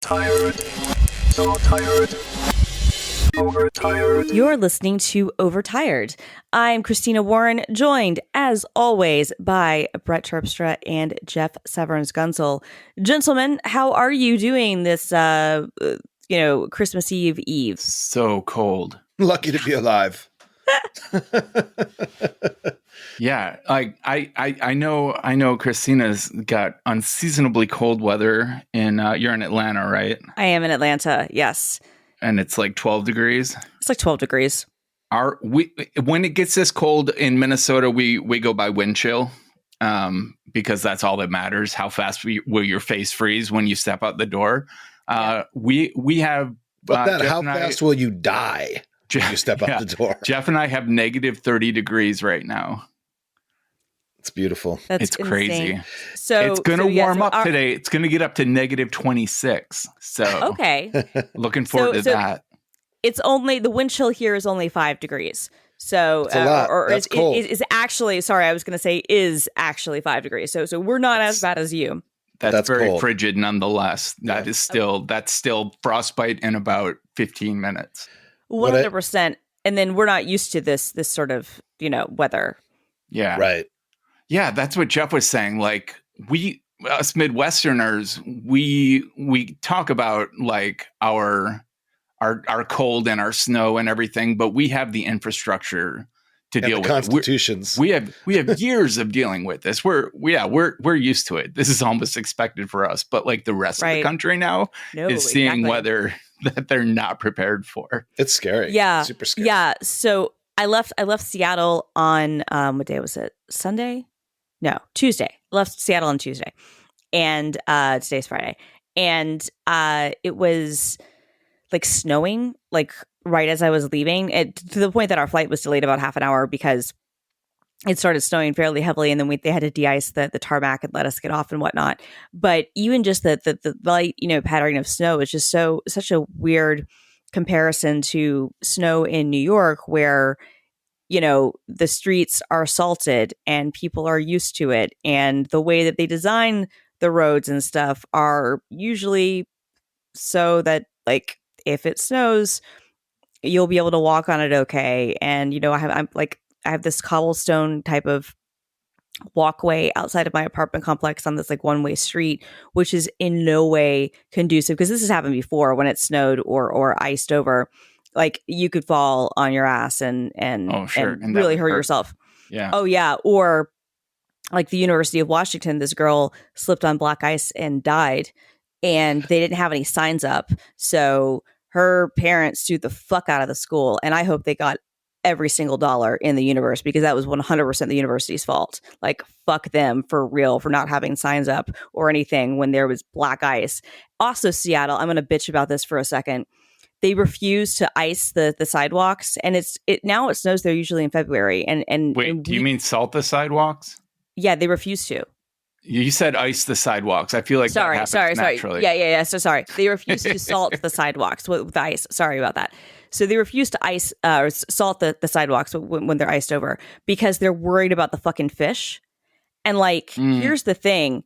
Tired. So tired. Overtired. You're listening to Overtired. I'm Christina Warren, joined, as always, by Brett Terpstra and Jeff Severance-Gunzel. Gentlemen, how are you doing this, Christmas Eve? So cold. Lucky to be alive. Yeah, I know Christina's got unseasonably cold weather you're in Atlanta, right? I am in Atlanta, yes. And it's like 12 degrees. It's like 12 degrees. When it gets this cold in Minnesota, we go by wind chill, because that's all that matters. How fast will your face freeze when you step out the door? We have. But how fast will you die when you step out the door? Jeff and I have negative 30 degrees right now. It's beautiful. It's crazy. So it's going to warm up today. It's going to get up to negative 26. So okay, looking forward to that. It's only the wind chill here is only 5 degrees. So that's a lot. That's cold. Is actually, sorry, I was going to say is actually 5 degrees. So we're not as bad as you. That's very cold. Frigid nonetheless. That's still frostbite in about 15 minutes. 100%. And then we're not used to this sort of, weather. Yeah. Right. Yeah, that's what Jeff was saying. Like us Midwesterners, we talk about like our cold and our snow and everything, but we have the infrastructure to deal with constitutions. We have years of dealing with this. We're used to it. This is almost expected for us. But like the rest of the country now is seeing weather that they're not prepared for. It's scary. Yeah, super scary. Yeah. So I left Seattle on what day was it? Sunday? No, Tuesday. I left Seattle on Tuesday, and today's Friday, and it was like snowing, like right as I was leaving, to the point that our flight was delayed about half an hour because it started snowing fairly heavily, and then they had to de-ice the tarmac and let us get off and whatnot. But even just the light, pattern of snow is just such a weird comparison to snow in New York, where the streets are salted and people are used to it, and the way that they design the roads and stuff are usually so that like if it snows, you'll be able to walk on it okay. And I have this cobblestone type of walkway outside of my apartment complex on this like one-way street, which is in no way conducive, because this has happened before when it snowed or iced over. Like you could fall on your ass and really hurt yourself. Yeah. Oh yeah. Or like the University of Washington, this girl slipped on black ice and died, and they didn't have any signs up. So her parents sued the fuck out of the school, and I hope they got every single dollar in the universe, because that was 100% the university's fault. Like fuck them for real for not having signs up or anything when there was black ice. Also Seattle, I'm going to bitch about this for a second. They refuse to ice the sidewalks, and now it snows there usually in February. And wait, do you mean salt the sidewalks? Yeah, they refuse to. You said ice the sidewalks. I feel like that happens naturally. Yeah. So sorry, they refuse to salt the sidewalks with ice. Sorry about that. So they refuse to ice or salt the sidewalks when they're iced over, because they're worried about the fucking fish. And here's the thing: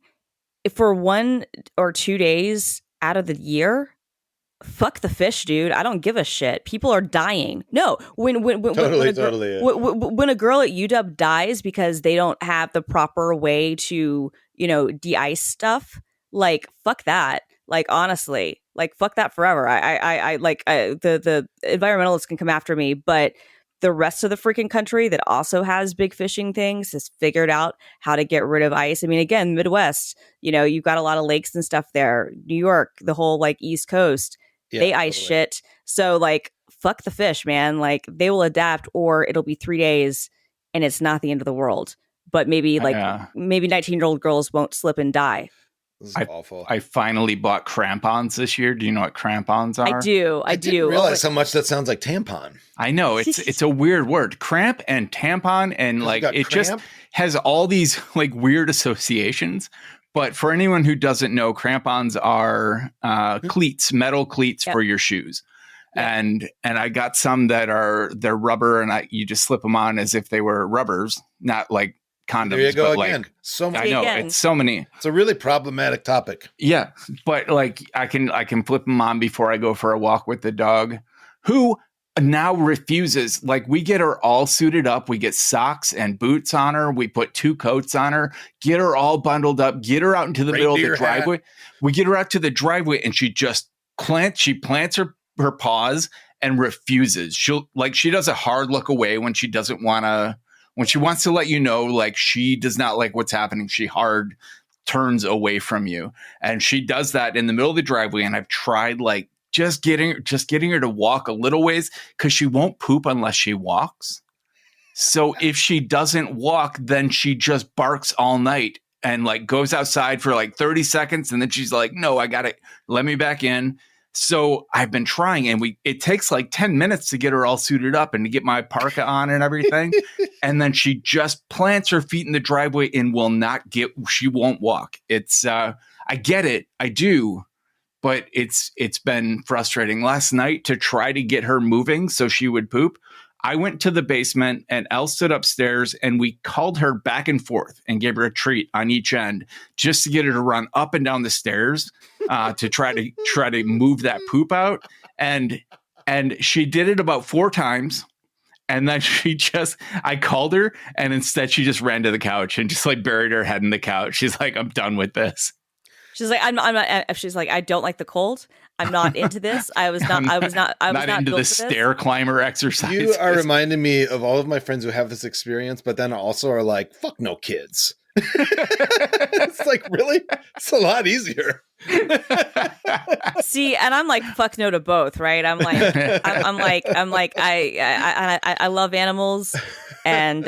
if for 1 or 2 days out of the year, fuck the fish, dude. I don't give a shit. People are dying. No, when when a girl at UW dies because they don't have the proper way to de-ice stuff, like fuck that. Like honestly, like fuck that forever. The environmentalists can come after me, but the rest of the freaking country that also has big fishing things has figured out how to get rid of ice. I mean, again, Midwest, you've got a lot of lakes and stuff there. New York, the whole like East Coast. Yeah, they ice shit. So fuck the fish, man. Like they will adapt, or it'll be 3 days and it's not the end of the world. But maybe 19-year-old girls won't slip and die. This is awful. I finally bought crampons this year. Do you know what crampons are? I do. I didn't realize how much that sounds like tampon. I know. It's a weird word. Cramp and tampon, and just has all these like weird associations. But for anyone who doesn't know, crampons are cleats, metal cleats for your shoes. Yep. And I got some that they're rubber, and you just slip them on as if they were rubbers, not like condoms. There you go but again. Like, so many. I know it's so many. It's a really problematic topic. Yeah, but like I can flip them on before I go for a walk with the dog, who now refuses. Like we get her all suited up, we get socks and boots on her, we put 2 coats on her, get her all bundled up, get her out into the middle of the driveway. We get her out to the driveway, and she just plants her paws and refuses. She does a hard look away when she doesn't want to. When she wants to let you know, like she does not like what's happening, she hard turns away from you. And she does that in the middle of the driveway. And I've tried like just getting her to walk a little ways, because she won't poop unless she walks. So if she doesn't walk, then she just barks all night and like goes outside for like 30 seconds. And then she's like, no, I got it. Let me back in. So I've been trying, and it takes like 10 minutes to get her all suited up and to get my parka on and everything. And then she just plants her feet in the driveway and she won't walk. It's, I get it. I do. But it's been frustrating. Last night, to try to get her moving so she would poop, I went to the basement and Elle stood upstairs, and we called her back and forth and gave her a treat on each end just to get her to run up and down the stairs to try to move that poop out. And she did it about 4 times. And then I called her, and instead she just ran to the couch and just like buried her head in the couch. She's like, I'm done with this. She's like, I'm not. She's like, I don't like the cold. I'm not into this. I was not into the stair climber exercise. You are reminding me of all of my friends who have this experience, but then also are like, fuck no kids. It's like, really? It's a lot easier. See, and I'm like, fuck no to both, right? I'm like, I love animals, and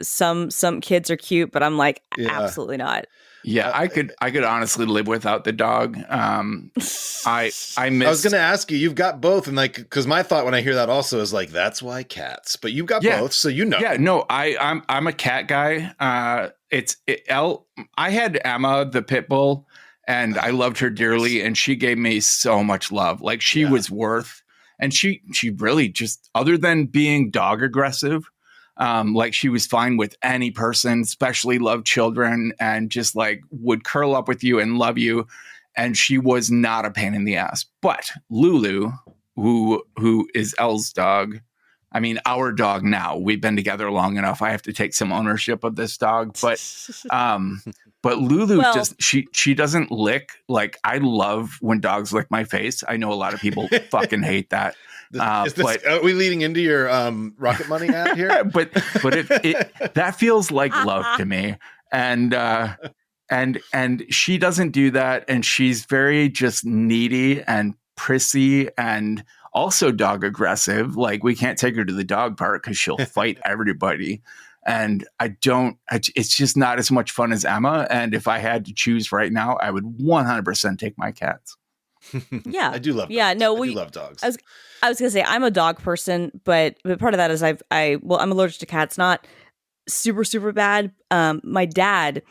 some kids are cute, but I'm like, absolutely not. Yeah, I could honestly live without the dog. I was going to ask you, you've got both, and like, because my thought when I hear that also is like, that's why cats. But you've got both, so you know. Yeah, no, I'm a cat guy. I had Emma, the pit bull, and I loved her dearly, and she gave me so much love. Like she was worth, and she really just, other than being dog aggressive, like she was fine with any person, especially loved children, and just like would curl up with you and love you. And she was not a pain in the ass. But Lulu, who is Elle's dog, I mean, our dog now, we've been together long enough. I have to take some ownership of this dog. But Lulu she doesn't lick. Like I love when dogs lick my face. I know a lot of people fucking hate that. Are we leading into your Rocket Money ad here? but it that feels like love to me, and she doesn't do that, and she's very just needy and prissy and also dog aggressive. Like we can't take her to the dog park because she'll fight everybody, and it's just not as much fun as Emma. And if I had to choose right now, I would 100% take my cats. Yeah, I do love dogs. Yeah, no, I do love dogs. I was gonna say I'm a dog person, but part of that is I'm allergic to cats. Not super bad. My dad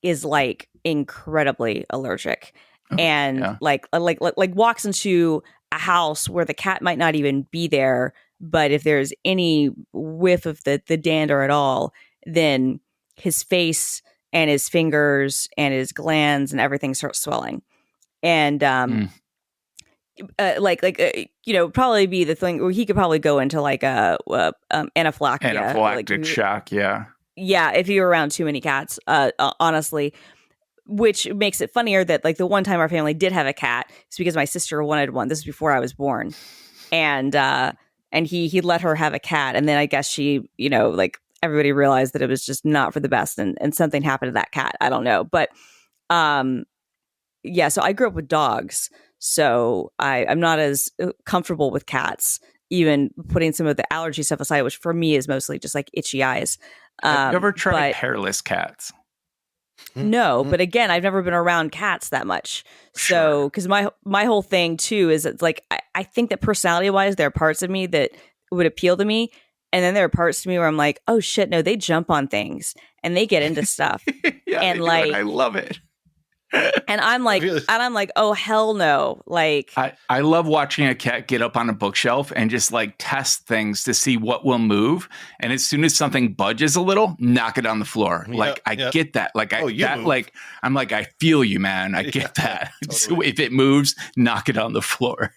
is like incredibly allergic, and like walks into a house where the cat might not even be there, but if there's any whiff of the dander at all, then his face and his fingers and his glands and everything start swelling, and probably be the thing where he could probably go into like a anaphylactic shock. Yeah, if you were around too many cats, honestly, which makes it funnier that like the one time our family did have a cat is because my sister wanted one. This was before I was born, and he let her have a cat, and then I guess she, like everybody realized that it was just not for the best, and something happened to that cat. I don't know, but so I grew up with dogs. So I'm not as comfortable with cats, even putting some of the allergy stuff aside, which for me is mostly just like itchy eyes. Have you ever tried hairless cats? No, but again, I've never been around cats that much. So, because my whole thing too is it's like, I think that personality wise, there are parts of me that would appeal to me. And then there are parts to me where I'm like, oh shit, no, they jump on things and they get into stuff. And like, I love it. And I'm like, oh hell no! Like, I love watching a cat get up on a bookshelf and just like test things to see what will move. And as soon as something budges a little, knock it on the floor. Like I get that. Like I'm like, I feel you, man. I get that. Totally. So if it moves, knock it on the floor.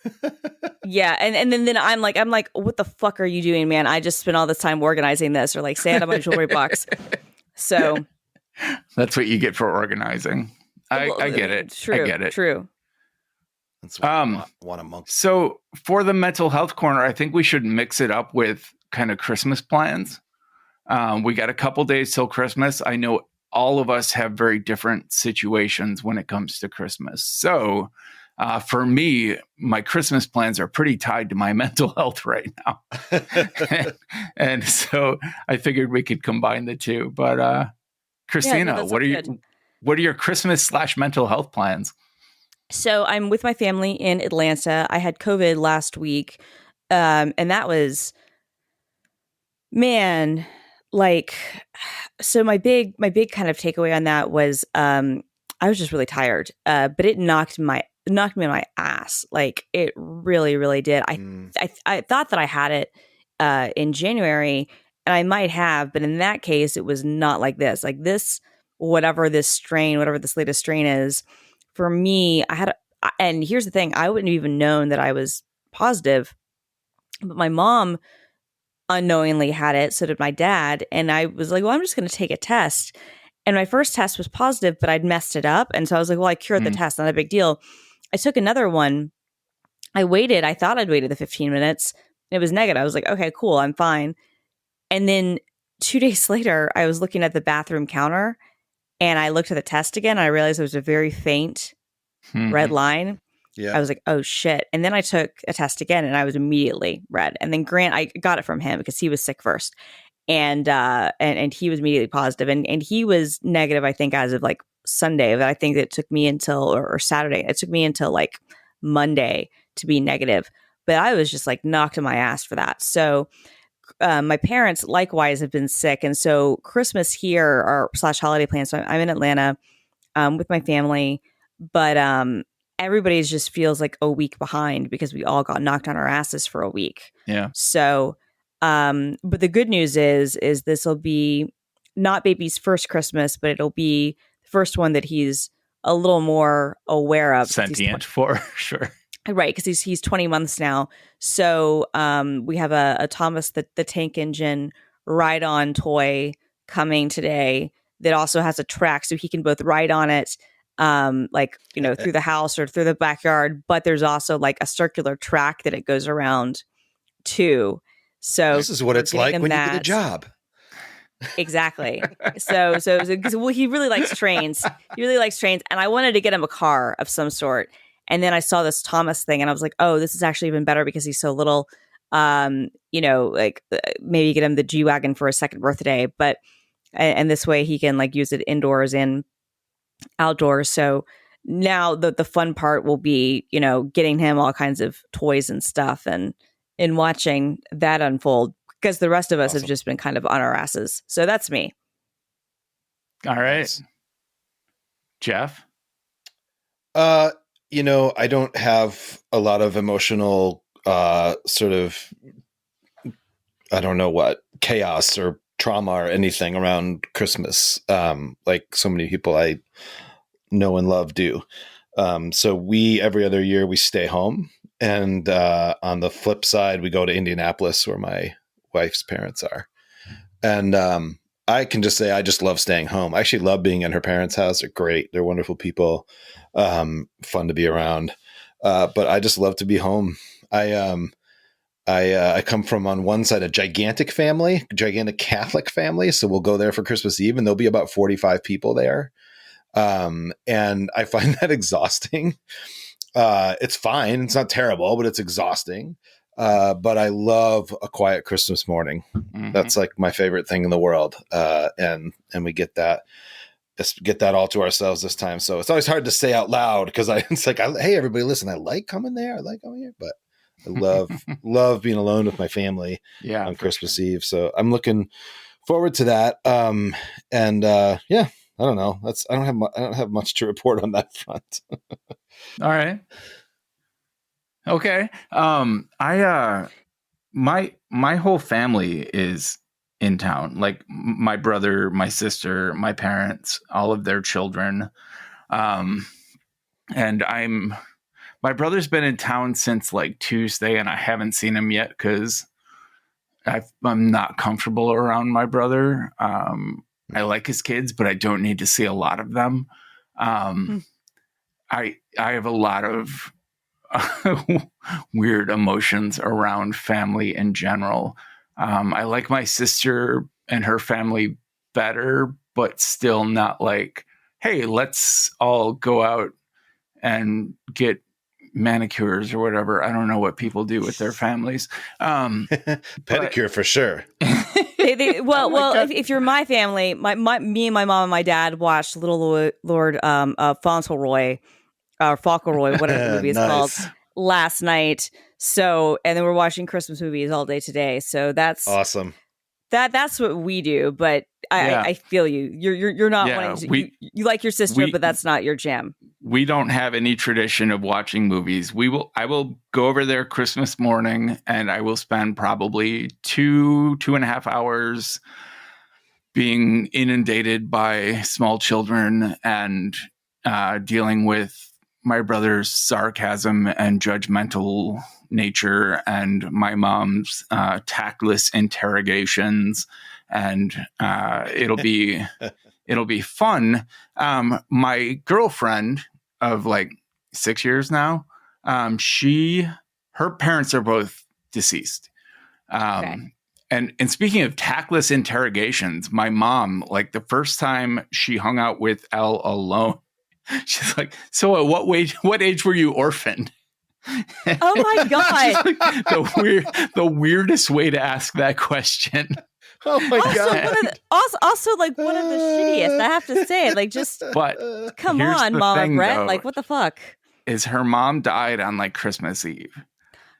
Yeah, and then I'm like, what the fuck are you doing, man? I just spent all this time organizing this, or like stay out of my jewelry box. So that's what you get for organizing. I get it. True. I get it. True. That's what I want a monk. So for the mental health corner, I think we should mix it up with kind of Christmas plans. We got a couple days till Christmas. I know all of us have very different situations when it comes to Christmas. So for me, my Christmas plans are pretty tied to my mental health right now. and so I figured we could combine the two. But Christina, what are your Christmas / mental health plans? So I'm with my family in Atlanta. I had COVID last week. And that was, man, like, so my big kind of takeaway on that was, I was just really tired. But it knocked me on my ass. Like it really, really did. I thought that I had it, in January, and I might have, but in that case, it was not like this. Like this, whatever this latest strain is, for me, and here's the thing, I wouldn't have even known that I was positive, but my mom unknowingly had it, so did my dad, and I was like, well, I'm just going to take a test, and my first test was positive, but I'd messed it up, and so I was like, well, I cured the test, not a big deal. I took another one. I thought I'd waited the 15 minutes, and it was negative. I was like, okay, cool, I'm fine. And then 2 days later, I was looking at the bathroom counter, and I looked at the test again, and I realized it was a very faint red line. Yeah. I was like, oh shit. And then I took a test again, and I was immediately red. And then Grant, I got it from him because he was sick first. And he was immediately positive. And he was negative, I think, as of like Sunday. But I think it took me until, or Saturday, it took me until like Monday to be negative. But I was just like knocked on my ass for that. So my parents likewise have been sick, and so Christmas here or / holiday plans. So I'm in Atlanta with my family, but everybody's just feels like a week behind because we all got knocked on our asses for a week. Yeah. So, but the good news is this will be not baby's first Christmas, but it'll be the first one that he's a little more aware of. Sentient for sure. Right, because he's 20 months now. So we have a Thomas the Tank Engine ride-on toy coming today that also has a track, so he can both ride on it, like, you know, through the house or through the backyard. But there's also like a circular track that it goes around too. So this is what it's like when you get a job. Exactly. So well, he really likes trains. And I wanted to get him a car of some sort. And then I saw this Thomas thing, and I was like, oh, this is actually even better because he's so little. You know, like maybe get him the G-Wagon for his second birthday, but and this way he can like use it indoors and outdoors. So now the fun part will be, you know, getting him all kinds of toys and stuff and watching that unfold, because the rest of us have just been kind of on our asses. So that's me. All right. Jeff? You know, I don't have a lot of emotional sort of, I don't know what, chaos or trauma or anything around Christmas, like so many people I know and love do. So every other year we stay home, and on the flip side, we go to Indianapolis where my wife's parents are. And I can just say I just love staying home. I actually love being in her parents' house. They're great. They're wonderful people. Fun to be around. But I just love to be home. I come from, on one side, a gigantic Catholic family. So we'll go there for Christmas Eve, and there'll be about 45 people there. And I find that exhausting. It's fine. It's not terrible, but it's exhausting. But I love a quiet Christmas morning. Mm-hmm. That's like my favorite thing in the world. And we get that all to ourselves this time. So it's always hard to say out loud, because it's like, hey, everybody, listen, I like coming there. I like coming here, but I love being alone with my family on Christmas Eve. So I'm looking forward to that. I don't know. I don't have much to report on that front. All right. Okay. My whole family is in town. Like my brother, my sister, my parents, all of their children. And my brother's been in town since like Tuesday, and I haven't seen him yet because I'm not comfortable around my brother. I like his kids, but I don't need to see a lot of them. I have a lot of weird emotions around family in general. I like my sister and her family better, but still not like, hey, let's all go out and get manicures or whatever. I don't know what people do with their families. Pedicure for sure. If you're my family, me and my mom and my dad watched Little Lord Fauntleroy, or Fauntleroy, whatever the movie is called, last night. So, and then we're watching Christmas movies all day today. So that's awesome. That's what we do. But I feel you. You're not wanting to. You like your sister, but that's not your jam. We don't have any tradition of watching movies. I will go over there Christmas morning, and I will spend probably 2.5 hours being inundated by small children and dealing with my brother's sarcasm and judgmental nature and my mom's tactless interrogations. And it'll be fun. My girlfriend of like 6 years now, her parents are both deceased. Okay. And speaking of tactless interrogations, my mom, like the first time she hung out with Elle alone, she's like, "So at what age were you orphaned?" Oh my God. Like the weirdest way to ask that question. Oh my God. Also, like one of the shittiest, I have to say. Like, just come on, Mama Brett. Though, like, what the fuck? Is her mom died on like Christmas Eve.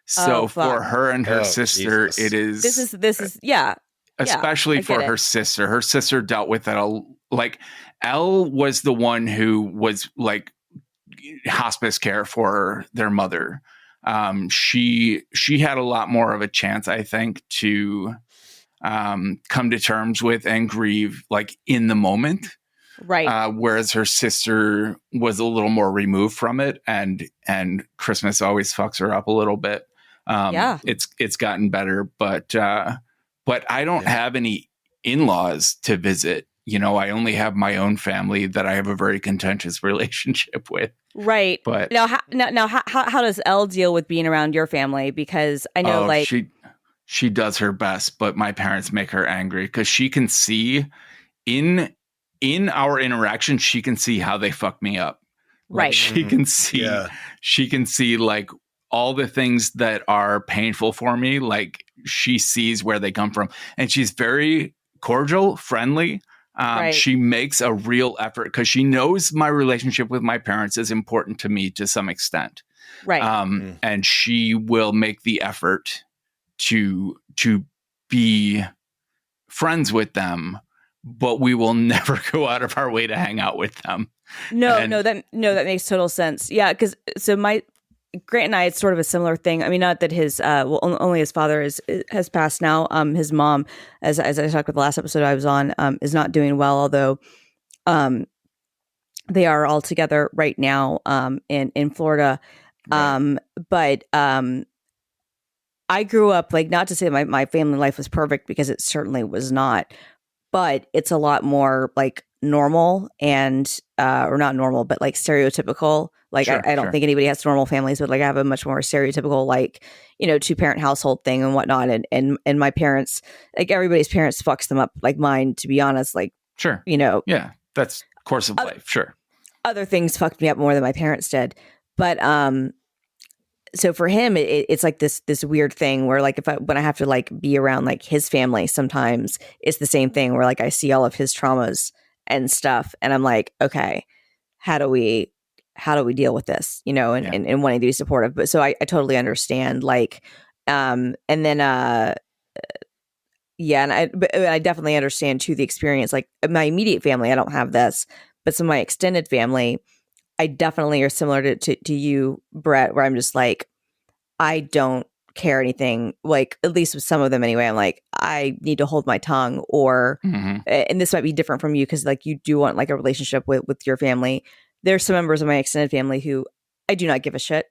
So for her and her sister, Jesus. It is. This is yeah. Especially for her sister. Her sister dealt with it. Like, Elle was the one who was like hospice care for their mother. She had a lot more of a chance, I think, to come to terms with and grieve like in the moment. Right. Whereas her sister was a little more removed from it, and Christmas always fucks her up a little bit. It's gotten better, but I don't have any in-laws to visit. You know, I only have my own family that I have a very contentious relationship with. Right. But now, how does Elle deal with being around your family? Because I know, like, she does her best, but my parents make her angry because she can see in our interaction, she can see how they fuck me up. Like, right. She can see like all the things that are painful for me. Like, she sees where they come from, and she's very cordial, friendly. She makes a real effort because she knows my relationship with my parents is important to me to some extent. Right. And she will make the effort to be friends with them, but we will never go out of our way to hang out with them. That makes total sense. Yeah, because Grant and I, it's sort of a similar thing. I mean, not that his only his father has passed now. His mom, as I talked about the last episode I was on, is not doing well, although they are all together right now in Florida. Right. But I grew up, like, not to say my family life was perfect, because it certainly was not, but it's a lot more like normal and or not normal, but like stereotypical. Like, sure, I don't think anybody has normal families, but like I have a much more stereotypical, like, you know, 2-parent household thing and whatnot. And my parents, like everybody's parents fucks them up, like mine, to be honest. Like, sure, you know, yeah, that's course of life. Sure. Other things fucked me up more than my parents did. But so for him, it's like this weird thing where, like, when I have to like be around like his family, sometimes it's the same thing where like I see all of his traumas and stuff, and I'm like, okay, how do we deal with this, you know, and wanting to be supportive. But so I totally understand, like, and then Yeah, and I definitely understand too the experience. Like my immediate family, I don't have this, but some of my extended family, I definitely are similar to you, Brett, where I'm just like, I don't care anything. Like at least with some of them anyway, I'm like, I need to hold my tongue. Or, and this might be different from you because like you do want like a relationship with your family. There's some members of my extended family who I do not give a shit.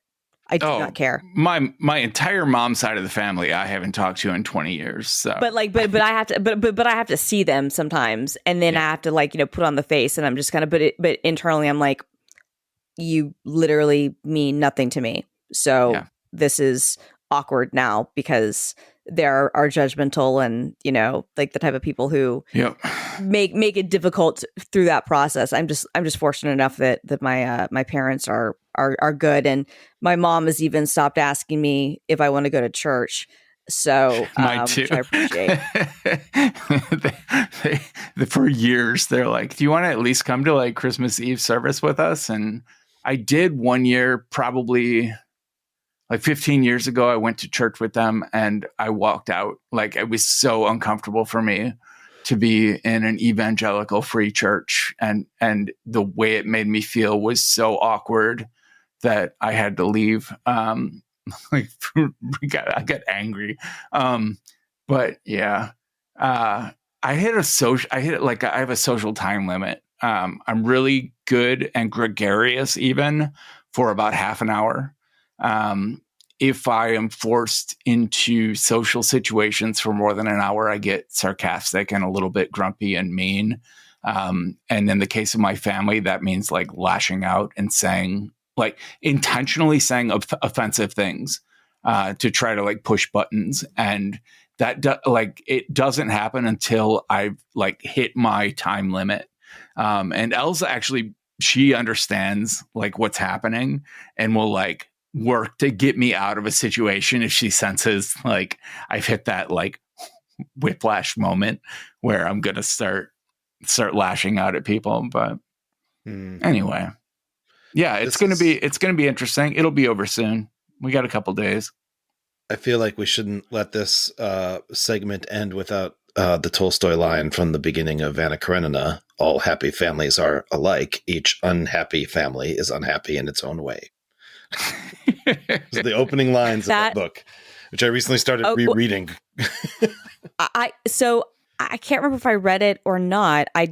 I do not care. My entire mom's side of the family I haven't talked to in 20 years. So. But I have to but I have to see them sometimes, and then I have to like put on the face, and I'm just kind of but internally I'm like, you literally mean nothing to me. So this is awkward now because they are judgmental and like the type of people who make it difficult through that process. I'm just fortunate enough that my parents are good, and my mom has even stopped asking me if I want to go to church. So mine too. Which I appreciate. they, for years they're like, do you want to at least come to like Christmas Eve service with us? And I did one year, probably like 15 years ago. I went to church with them and I walked out. Like it was so uncomfortable for me to be in an evangelical free church, and the way it made me feel was so awkward that I had to leave. Like I got angry. But yeah, I have a social time limit. I'm really good and gregarious even for about half an hour. If I am forced into social situations for more than an hour, I get sarcastic and a little bit grumpy and mean. And in the case of my family, that means like lashing out and saying, like intentionally saying offensive things to try to like push buttons. And that it doesn't happen until I've like hit my time limit. And Elsa actually, she understands like what's happening and will like work to get me out of a situation if she senses like I've hit that like whiplash moment where I'm going to start lashing out at people. But anyway, yeah, it's going to be interesting. It'll be over soon. We got a couple days. I feel like we shouldn't let this segment end without the Tolstoy line from the beginning of Anna Karenina. All happy families are alike. Each unhappy family is unhappy in its own way. So the opening lines of that book, which I recently started rereading. I can't remember if I read it or not. I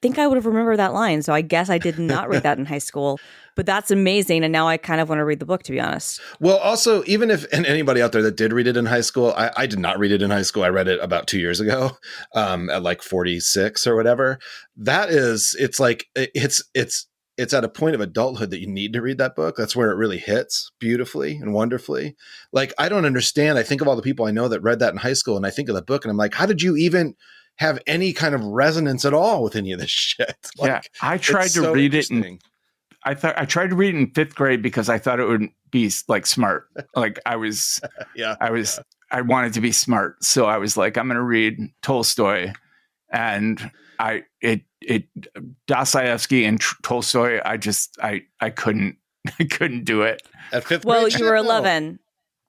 think I would have remembered that line. So I guess I did not read that in high school, but that's amazing. And now I kind of want to read the book, to be honest. Well, also, even if, and anybody out there that did read it in high school, I did not read it in high school. I read it about 2 years ago, at like 46 or whatever. It's at a point of adulthood that you need to read that book. That's where it really hits beautifully and wonderfully. Like, I don't understand. I think of all the people I know that read that in high school, and I think of the book and I'm like, how did you even have any kind of resonance at all with any of this shit? Like, yeah. I tried to read it I tried to read it in 5th grade because I thought it would be like smart. Like I wanted to be smart. So I was like, I'm going to read Tolstoy, and Dostoevsky and Tolstoy, I couldn't do it. At 5th grade? Well, you were 11.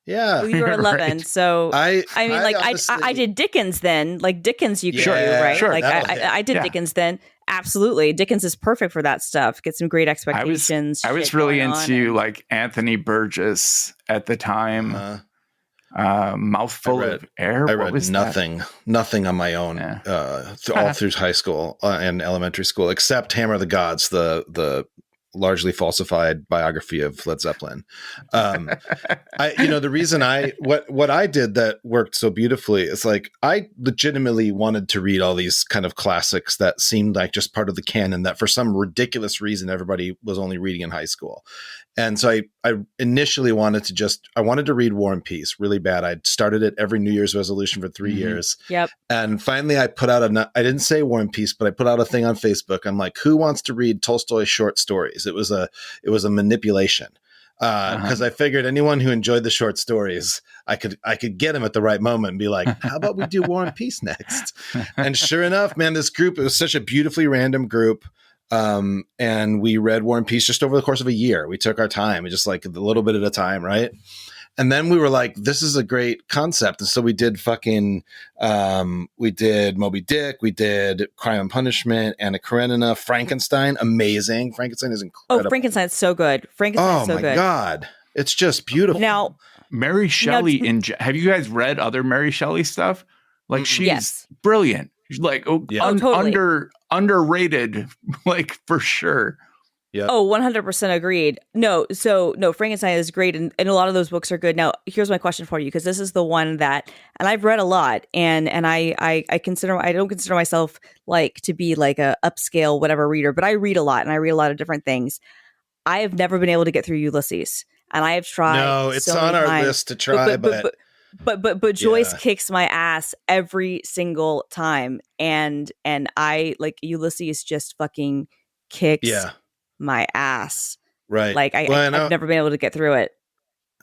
Yeah. Well, you were 11. Right. So I honestly, did Dickens then. Like Dickens you could do, right? Sure. Like I did Dickens then. Absolutely. Dickens is perfect for that stuff. Get some great expectations. I was really into like Anthony Burgess at the time. Mouthful of Air. I read nothing on my own all through high school and elementary school, except Hammer of the Gods, the largely falsified biography of Led Zeppelin. The reason what I did that worked so beautifully is like I legitimately wanted to read all these kind of classics that seemed like just part of the canon that for some ridiculous reason everybody was only reading in high school. And so I initially wanted to read War and Peace really bad. I'd started it every New Year's resolution for 3 years. Yep. And finally I put out I didn't say War and Peace, but I put out a thing on Facebook. I'm like, who wants to read Tolstoy's short stories? It was a manipulation. Because I figured anyone who enjoyed the short stories, I could get him at the right moment and be like, how about we do War and Peace next? And sure enough, man, this group, it was such a beautifully random group. And we read War and Peace just over the course of a year. We took our time, just like a little bit at a time, right? And then we were like, this is a great concept. And so we did we did Moby Dick, we did Crime and Punishment, Anna Karenina, Frankenstein, amazing. Frankenstein is incredible. Oh, Frankenstein's so good. Frankenstein's so good. Oh my God. It's just beautiful. Now, Mary Shelley have you guys read other Mary Shelley stuff? Like she's brilliant. She's like totally. Underrated, like for sure. Yeah. Oh, 100% agreed. No, Frankenstein is great, and a lot of those books are good. Now, here's my question for you, because this is the one that, and I've read a lot, and I don't consider myself like to be like a upscale whatever reader, but I read a lot, and I read a lot of different things. I have never been able to get through Ulysses, and I have tried. No, it's so on our list to try, but Joyce kicks my ass every single time, and I like Ulysses just fucking kicks my ass. Right. Like I've never been able to get through it.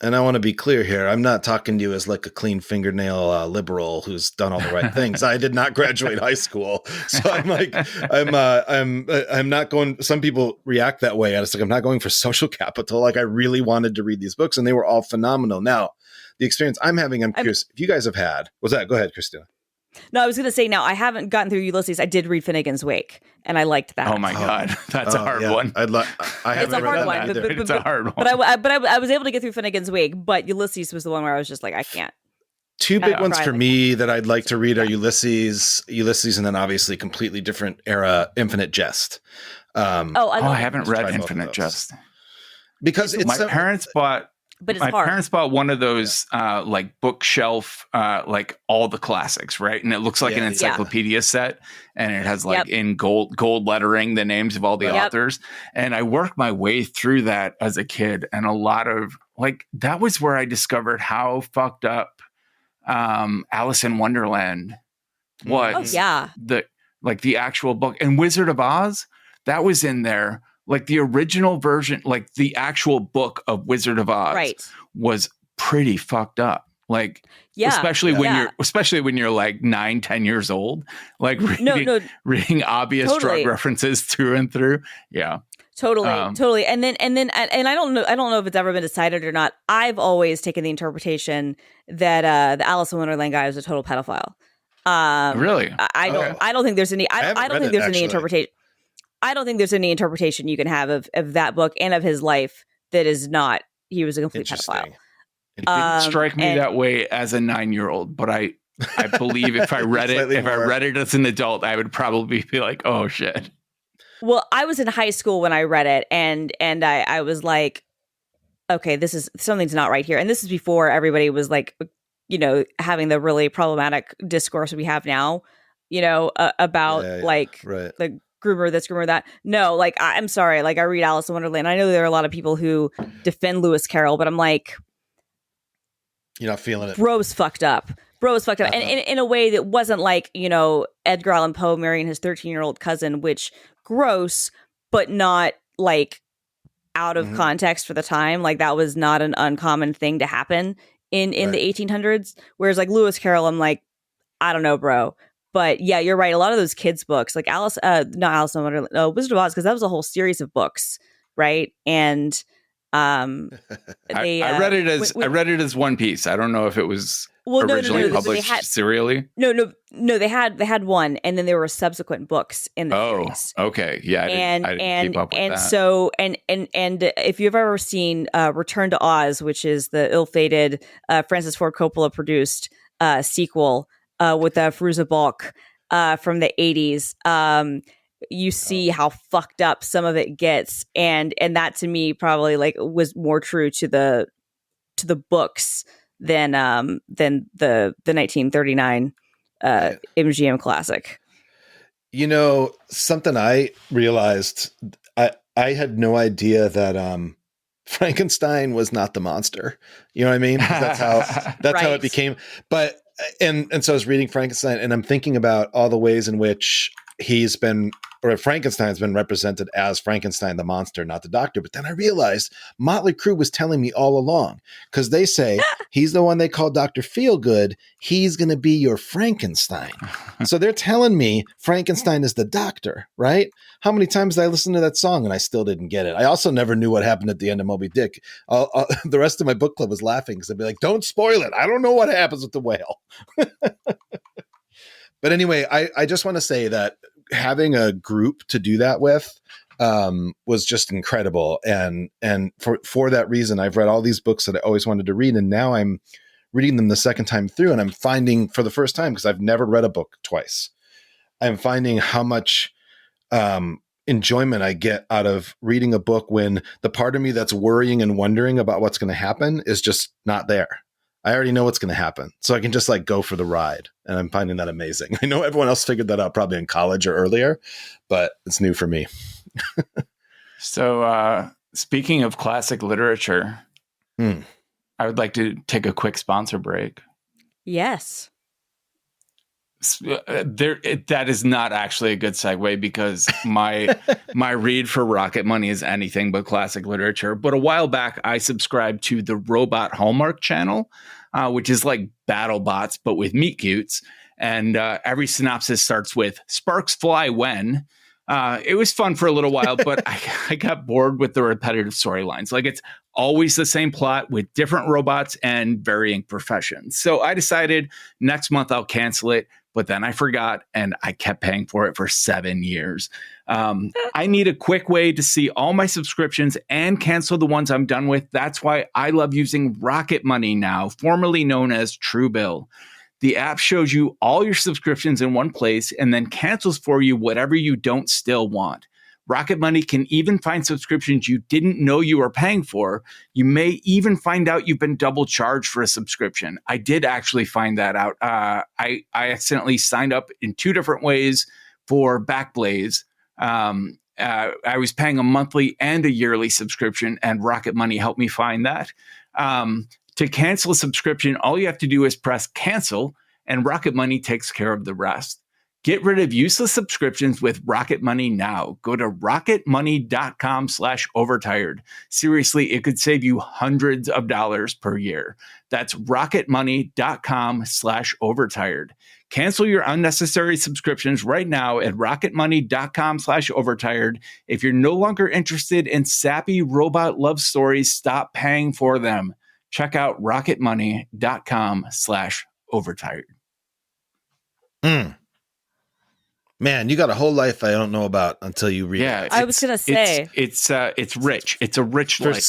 And I want to be clear here. I'm not talking to you as like a clean fingernail liberal who's done all the right things. I did not graduate high school. So I'm like, I'm not going, some people react that way. It's like, I'm not going for social capital. Like I really wanted to read these books and they were all phenomenal. Now the experience I'm having, I'm curious if you guys have had, go ahead, Christina. No, I was going to say, now I haven't gotten through Ulysses. I did read Finnegan's Wake, and I liked that. Oh my God, that's a hard one. It's a hard one. It's a hard one. But I was able to get through Finnegan's Wake, but Ulysses was the one where I was just like, I can't. Two big ones for me that I'd like to read are Ulysses, and then obviously completely different era, Infinite Jest. I haven't read Infinite Jest because my parents bought. But it's my hard. parents bought one of those like bookshelf, like all the classics, right? And it looks like an encyclopedia set, and it has like in gold lettering the names of all the authors. And I worked my way through that as a kid, and a lot of like that was where I discovered how fucked up Alice in Wonderland was. The actual book, and Wizard of Oz, that was in there. Like the original version, like the actual book of Wizard of Oz was pretty fucked up. Like, especially when you're like 9-10 years old, like reading obvious drug references through and through. Yeah, totally. And I don't know if it's ever been decided or not. I've always taken the interpretation that the Alice in Wonderland guy was a total pedophile. Really? I don't think there's any. I don't think there's any interpretation. I don't think there's any interpretation you can have of that book and of his life that is not, he was a complete pedophile. It didn't strike me that way as a 9-year-old, but I believe if I read it as an adult, I would probably be like, oh shit. Well, I was in high school when I read it, and I was like, okay, this is, something's not right here. And this is before everybody was like, having the really problematic discourse we have now, about the groomer this, groomer that. No, like, I'm sorry. Like, I read Alice in Wonderland. I know there are a lot of people who defend Lewis Carroll, but I'm like, you're not feeling it. Bro's fucked up. And in a way that wasn't like, Edgar Allan Poe marrying his 13-year-old cousin, which gross, but not like out of context for the time. Like, that was not an uncommon thing to happen in the 1800s. Whereas like Lewis Carroll, I'm like, I don't know, bro. But yeah, you're right. A lot of those kids' books, like Wizard of Oz, because that was a whole series of books, right? And I read it as one piece. I don't know if it was originally published serially. No, they had one, and then there were subsequent books in the series. Okay, yeah, I didn't keep up with that. So and if you've ever seen Return to Oz, which is the ill-fated Francis Ford Coppola produced sequel. With Fairuza Balk from the 80s, you see how fucked up some of it gets, and that to me probably like was more true to the books than the 1939 MGM classic. Something I realized, I had no idea that Frankenstein was not the monster. You know what I mean? That's how how it became. But and so I was reading Frankenstein, and I'm thinking about all the ways in which Frankenstein's been represented as Frankenstein the monster, not the doctor. But then I realized Motley Crue was telling me all along, because they say He's the one they call Dr. Feelgood. He's going to be your Frankenstein. So they're telling me Frankenstein is the doctor, right? How many times did I listen to that song and I still didn't get it? I also never knew what happened at the end of Moby Dick. The rest of my book club was laughing because I'd be like, don't spoil it. I don't know what happens with the whale. But anyway, I just want to say that having a group to do that with was just incredible. And for that reason, I've read all these books that I always wanted to read. And now I'm reading them the second time through, and I'm finding for the first time, because I've never read a book twice, I'm finding how much enjoyment I get out of reading a book when the part of me that's worrying and wondering about what's going to happen is just not there. I already know what's going to happen. So I can just like go for the ride. And I'm finding that amazing. I know everyone else figured that out probably in college or earlier, but it's new for me. So speaking of classic literature, I would like to take a quick sponsor break. Yes. That is not actually a good segue, because my read for Rocket Money is anything but classic literature. But a while back, I subscribed to the Robot Hallmark channel, which is like BattleBots, but with meet cutes. And every synopsis starts with "Sparks fly when." It was fun for a little while, but I got bored with the repetitive storylines. Like, it's always the same plot with different robots and varying professions. So I decided next month I'll cancel it. But then I forgot, and I kept paying for it for 7 years. I need a quick way to see all my subscriptions and cancel the ones I'm done with. That's why I love using Rocket Money now, formerly known as Truebill. The app shows you all your subscriptions in one place and then cancels for you whatever you don't still want. Rocket Money can even find subscriptions you didn't know you were paying for. You may even find out you've been double charged for a subscription. I did actually find that out. I accidentally signed up in 2 different ways for Backblaze. I was paying a monthly and a yearly subscription, and Rocket Money helped me find that. To cancel a subscription, all you have to do is press cancel, and Rocket Money takes care of the rest. Get rid of useless subscriptions with Rocket Money now. Go to rocketmoney.com/overtired. Seriously, it could save you hundreds of dollars per year. That's rocketmoney.com/overtired. Cancel your unnecessary subscriptions right now at rocketmoney.com/overtired. If you're no longer interested in sappy robot love stories, stop paying for them. Check out rocketmoney.com/overtired. Man, you got a whole life I don't know about until you read it. I was gonna say it's rich. It's a rich life.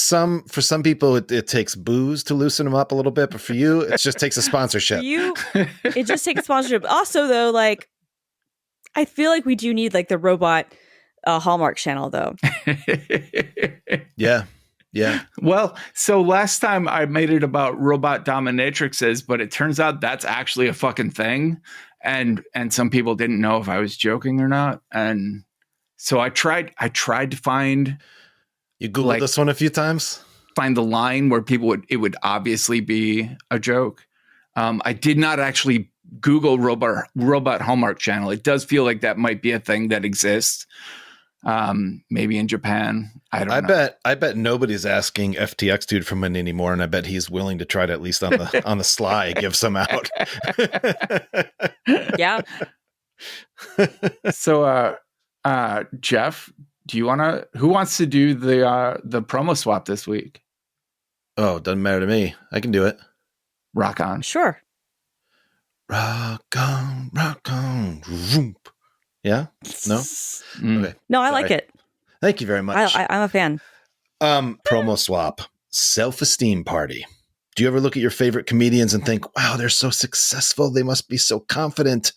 For some people, it takes booze to loosen them up a little bit, but for you, it just takes a sponsorship. For you, it just takes sponsorship. Also, though, like, I feel like we do need like the robot Hallmark channel, though. Yeah. Well, so last time I made it about robot dominatrixes, but it turns out that's actually a fucking thing. And some people didn't know if I was joking or not. And so I tried to find. You Googled this one a few times? Find the line where it would obviously be a joke. I did not actually Google robot Hallmark channel. It does feel like that might be a thing that exists. Maybe in Japan. I don't know. I bet nobody's asking FTX dude for money anymore, and I bet he's willing to try to, at least on the sly, give some out. Yeah. So Jeff, who wants to do the promo swap this week? Oh, doesn't matter to me. I can do it. Rock on. Sure. Rock on. Vroom. Yeah? No? Okay. No, I like it. Thank you very much. I'm a fan. Promo swap. Self-esteem party. Do you ever look at your favorite comedians and think, wow, they're so successful. They must be so confident.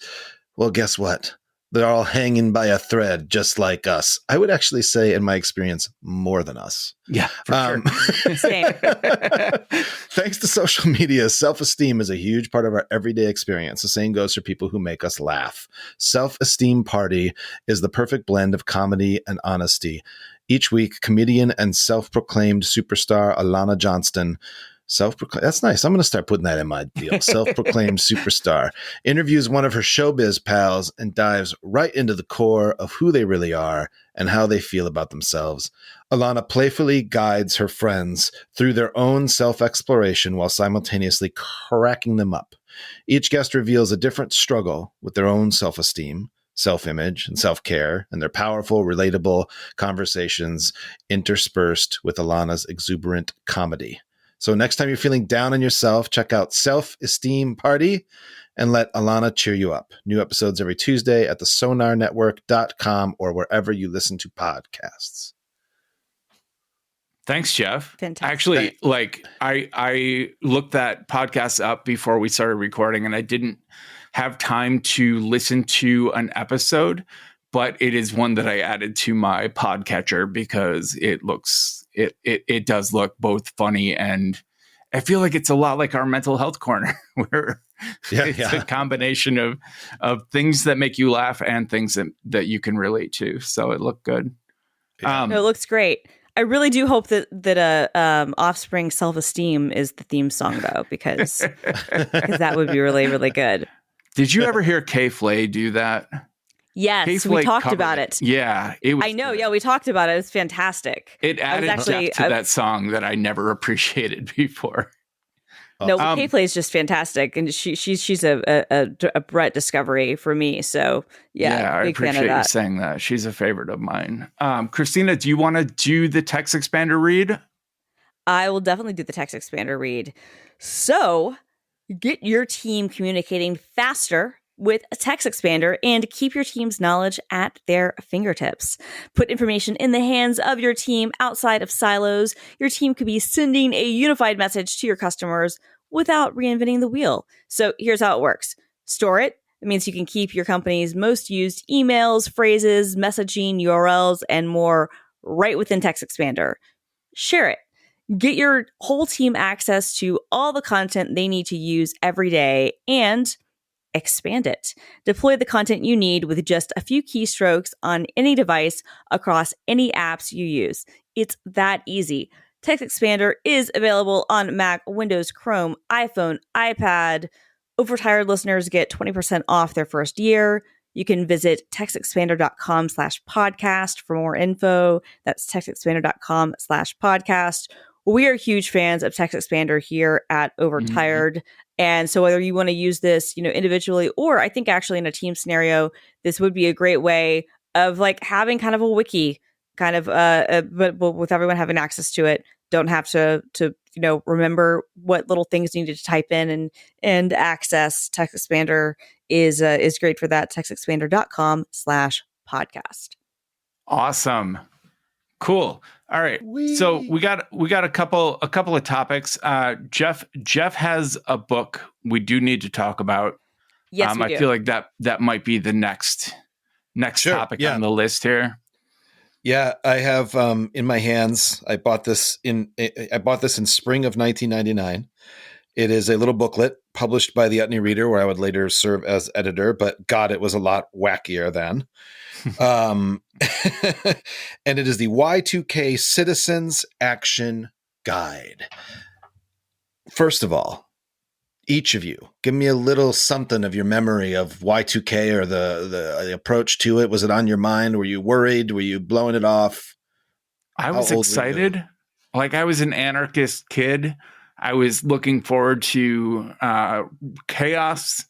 Well, guess what? They're all hanging by a thread, just like us. I would actually say, in my experience, more than us. Yeah, for sure. Same. Thanks to social media, self-esteem is a huge part of our everyday experience. The same goes for people who make us laugh. Self-Esteem Party is the perfect blend of comedy and honesty. Each week, comedian and self-proclaimed superstar Alana Johnston that's nice. I'm going to start putting that in my deal. Self-proclaimed superstar interviews one of her showbiz pals and dives right into the core of who they really are and how they feel about themselves. Alana playfully guides her friends through their own self-exploration while simultaneously cracking them up. Each guest reveals a different struggle with their own self-esteem, self-image, and self-care, and their powerful, relatable conversations interspersed with Alana's exuberant comedy. So next time you're feeling down on yourself, check out Self-Esteem Party and let Alana cheer you up. New episodes every Tuesday at thesonarnetwork.com or wherever you listen to podcasts. Thanks, Jeff. Fantastic. Actually, like I looked that podcast up before we started recording, and I didn't have time to listen to an episode, but it is one that I added to my podcatcher because it does look both funny, and I feel like it's a lot like our mental health corner, where it's a combination of things that make you laugh and things that you can relate to. So it looked good. No, it looks great. I really do hope that Offspring Self-Esteem is the theme song, though, because that would be really, really good. Did you ever hear K-Flay do that? Yes, K-Flay we talked about it. Yeah, it was. I know. Good. Yeah, we talked about it. It was fantastic. It added depth to that song that I never appreciated before. No, K-Flay is just fantastic, and she's a Brett discovery for me. So yeah, I big fan of appreciate that. you saying that. She's a favorite of mine. Christina, do you want to do the text expander read? I will definitely do the text expander read. So get your team communicating faster with a text expander and keep your team's knowledge at their fingertips. Put information in the hands of your team outside of silos. Your team could be sending a unified message to your customers without reinventing the wheel. So here's how it works. Store it. It means you can keep your company's most used emails, phrases, messaging, URLs, and more right within Text Expander. Share it. Get your whole team access to all the content they need to use every day and expand it. Deploy the content you need with just a few keystrokes on any device across any apps you use. It's that easy. Text Expander is available on Mac, Windows, Chrome, iPhone, iPad. Overtired listeners get 20% off their first year. You can visit textexpander.com/podcast for more info. That's textexpander.com/podcast. We are huge fans of Text Expander here at Overtired. And so whether you want to use this, individually, or I think actually in a team scenario, this would be a great way of like having kind of a wiki kind of, but with everyone having access to it, don't have to remember what little things you need to type in and access. Text Expander is great for that. textexpander.com/podcast. Awesome. Cool. All right. So we got a couple of topics. Jeff has a book we do need to talk about. Yes, we do. I feel like that might be the next topic on the list here. Yeah, I have in my hands. I bought this in spring of 1999. It is a little booklet published by the Utne Reader, where I would later serve as editor. But God, it was a lot wackier then. And it is the Y2K Citizens Action Guide. First of all, each of you, give me a little something of your memory of Y2K or the approach to it. Was it on your mind? Were you worried? Were you blowing it off? I was excited. Like I was an anarchist kid. I was looking forward to chaos,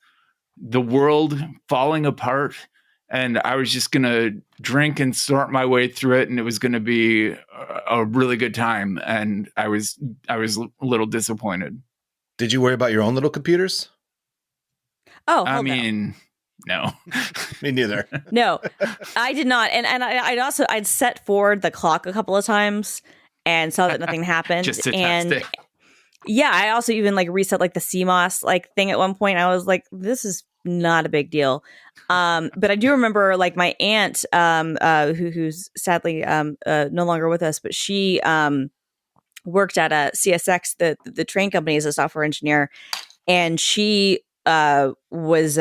the world falling apart, and I was just going to drink and sort my way through it, and it was going to be a really good time. And I was a little disappointed. Did you worry about your own little computers? Oh, I mean, no. Me neither. No, I did not. And I'd set forward the clock a couple of times and saw that nothing happened. Just to test it. Yeah, I also even like reset like the CMOS like thing at one point. I was like, this is not a big deal. But I do remember like my aunt, who's sadly no longer with us, but she worked at a CSX, the train company, as a software engineer, and she was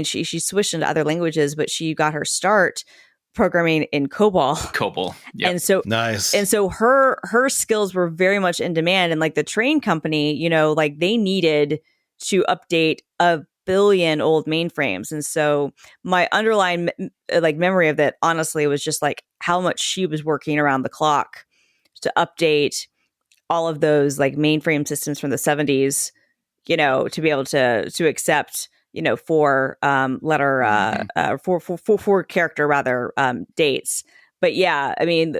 she switched into other languages, but she got her start programming in COBOL. Yep. And so nice. And so her skills were very much in demand. And like the train company, like they needed to update 1 billion old mainframes. And so my underlying like memory of that, honestly, was just like how much she was working around the clock to update all of those like mainframe systems from the 70s, to be able to accept, for letter for character rather dates. But yeah, I mean,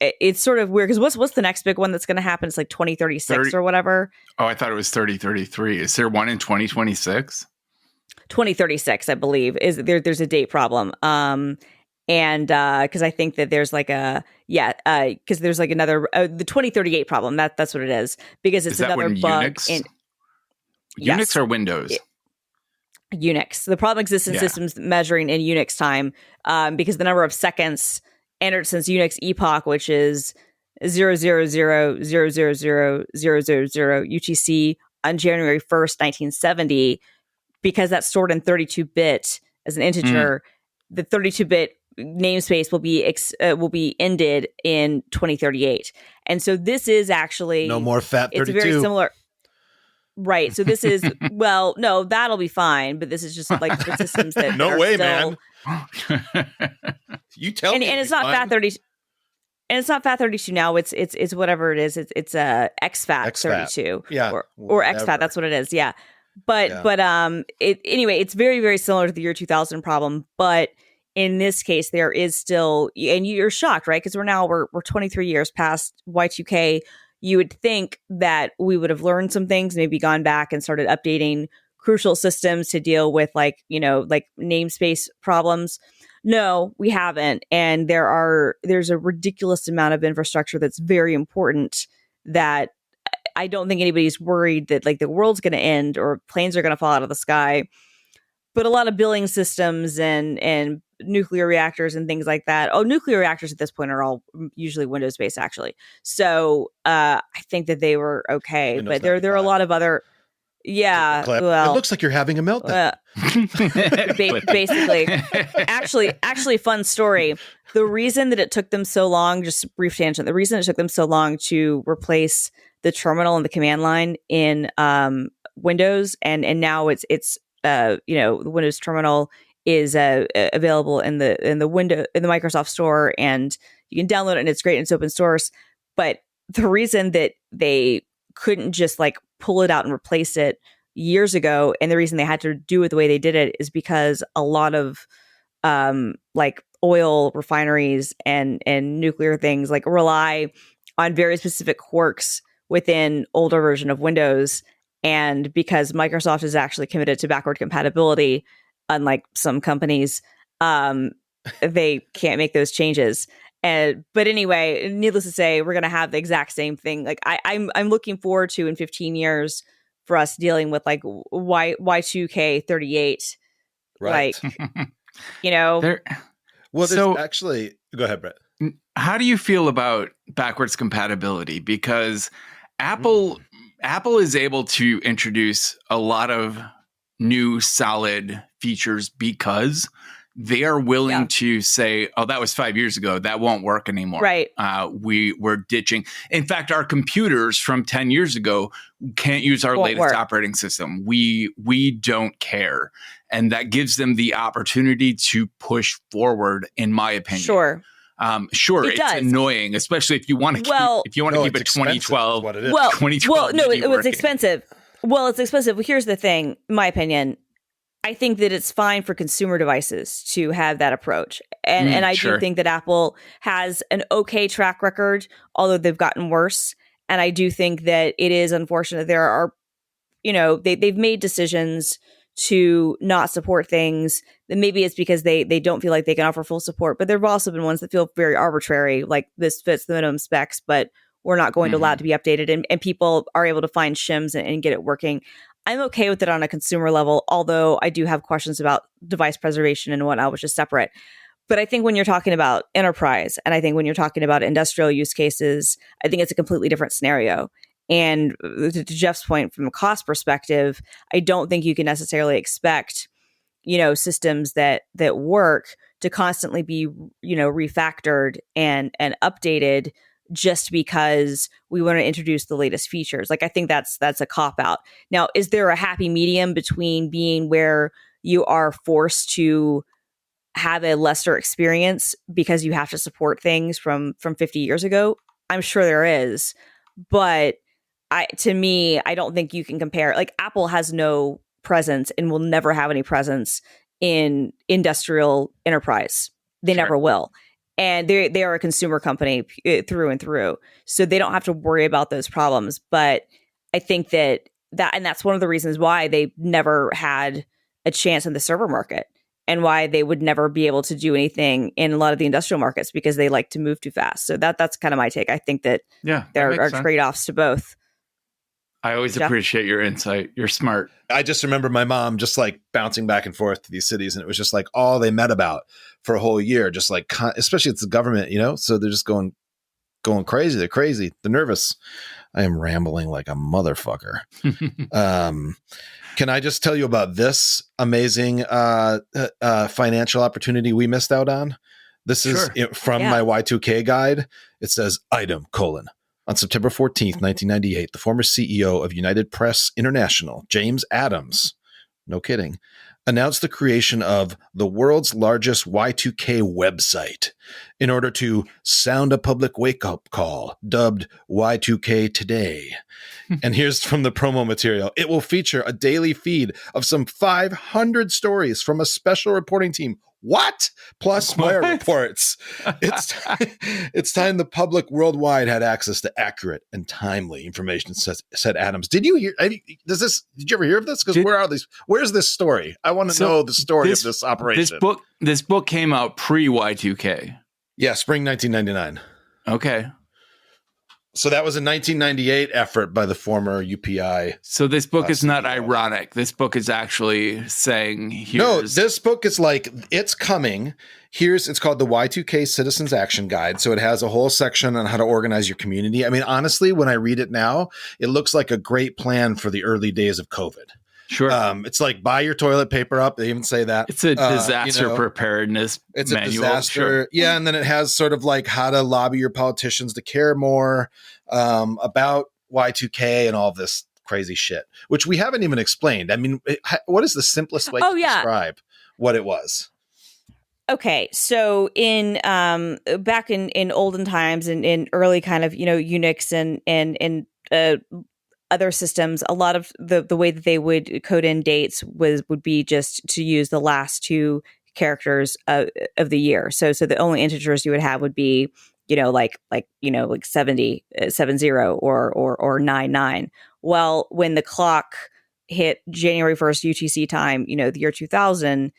it's sort of weird because what's the next big one that's going to happen? It's like 2036 or whatever. Oh, I thought it was 3033. Is there one in 2026? 2036, I believe, is there's a date problem. And because I think that there's like because there's like another the 2038 problem. That's what it is, because it's another bug Unix? in Unix or Windows? Unix. The problem exists in systems measuring in Unix time, because the number of seconds entered since Unix epoch, which is 000000000 UTC on January 1st, 1970, because that's stored in 32-bit as an integer. The 32-bit namespace will be ended in 2038, and so this is actually no more FAT32. It's very similar. Right. So this is, well, no, that'll be fine. But this is just like the systems that no are way, still, man. You tell me. And it's not FAT30. And it's not FAT32 now. It's whatever it is. It's exFAT 32. Yeah. Or exFAT. That's what it is. Yeah. But anyway, it's very, very similar to the year 2000 problem. But in this case, there is still, and you're shocked, right? Because we're 23 years past Y2K. You would think that we would have learned some things, maybe gone back and started updating crucial systems to deal with like namespace problems. No, we haven't. And there's a ridiculous amount of infrastructure that's very important that I don't think anybody's worried that like the world's going to end or planes are going to fall out of the sky. But a lot of billing systems and nuclear reactors and things like that. Oh, nuclear reactors at this point are all usually Windows based, actually. So I think that they were okay. Windows but there are a lot of other. Yeah, well, it looks like you're having a meltdown. Basically, actually, fun story. The reason that it took them so long, just a brief tangent. The reason it took them so long to replace the terminal and the command line in Windows, and now it's the Windows terminal is available in the Microsoft Store, and you can download it, and it's great, and it's open source. But the reason that they couldn't just like pull it out and replace it years ago, and the reason they had to do it the way they did it, is because a lot of like oil refineries and nuclear things like rely on very specific quirks within older version of Windows. And because Microsoft is actually committed to backward compatibility, unlike some companies, they can't make those changes. But anyway, needless to say, we're going to have the exact same thing. Like I'm looking forward to in 15 years for us dealing with like Y2K 38. Right. Like, well, so actually, go ahead, Brett. How do you feel about backwards compatibility? Because Apple is able to introduce a lot of new solid features because they are willing to say, oh, that was 5 years ago. That won't work anymore. Right. We're ditching. In fact, our computers from 10 years ago can't use our latest operating system. We don't care. And that gives them the opportunity to push forward, in my opinion. Sure. It's annoying, especially if you want to keep it 2012. What it is. 2012. No, it was expensive. Well, it's expensive. Well, here's the thing, in my opinion. I think that it's fine for consumer devices to have that approach. And I do think that Apple has an okay track record, although they've gotten worse. And I do think that it is unfortunate. There are, they've made decisions to not support things. Maybe it's because they don't feel like they can offer full support, but there have also been ones that feel very arbitrary, like this fits the minimum specs, but we're not going to allow it to be updated, and people are able to find shims and get it working. I'm okay with it on a consumer level, although I do have questions about device preservation and whatnot, which is separate. But I think when you're talking about enterprise, and I think when you're talking about industrial use cases, I think it's a completely different scenario. And to Jeff's point, from a cost perspective, I don't think you can necessarily expect, systems that work to constantly be, refactored and updated just because we want to introduce the latest features. Like, I think that's a cop-out. Now, is there a happy medium between being where you are forced to have a lesser experience because you have to support things from 50 years ago? I'm sure there is, but to me, I don't think you can compare. Like Apple has no presence and will never have any presence in industrial enterprise. They never will. And they are a consumer company through and through. So they don't have to worry about those problems. But I think that's one of the reasons why they never had a chance in the server market and why they would never be able to do anything in a lot of the industrial markets, because they like to move too fast. So that's kind of my take. I think that there are trade-offs to both. I always appreciate your insight. You're smart. I just remember my mom just like bouncing back and forth to these cities, and it was just like all they met about for a whole year, just like, especially it's the government, so they're just going crazy. They're crazy. They're nervous. I am rambling like a motherfucker. Can I just tell you about this amazing financial opportunity we missed out on? This is from my Y2K guide. It says item : on September 14th, 1998, the former CEO of United Press International, James Adams, no kidding, announced the creation of the world's largest Y2K website in order to sound a public wake-up call, dubbed Y2K Today. And here's from the promo material. It will feature a daily feed of some 500 stories from a special reporting team. What? Plus wire reports. It's time the public worldwide had access to accurate and timely information, said Adams. Did you hear? Did you ever hear of this? Because where are these? Where's this story? I want to know the story of this operation. This book came out pre Y2K. Yeah, spring 1999. Okay. So that was a 1998 effort by the former UPI. So this book is not ironic. This book is actually saying, no, this book is like, it's coming. It's called the Y2K Citizens Action Guide. So it has a whole section on how to organize your community. I mean, honestly, when I read it now, it looks like a great plan for the early days of COVID. Sure. It's like buy your toilet paper up. They even say that. It's a disaster preparedness manual. A disaster. Sure. Yeah. And then it has sort of like how to lobby your politicians to care more about Y2K and all this crazy shit, which we haven't even explained. I mean, what is the simplest way to describe what it was? Okay, so in back in olden times and in early kind of Unix and other systems, a lot of the way that they would code in dates would be just to use the last two characters of the year. So the only integers you would have would be like 70 or 99. Well, when the clock hit January 1st UTC time, the year 2000,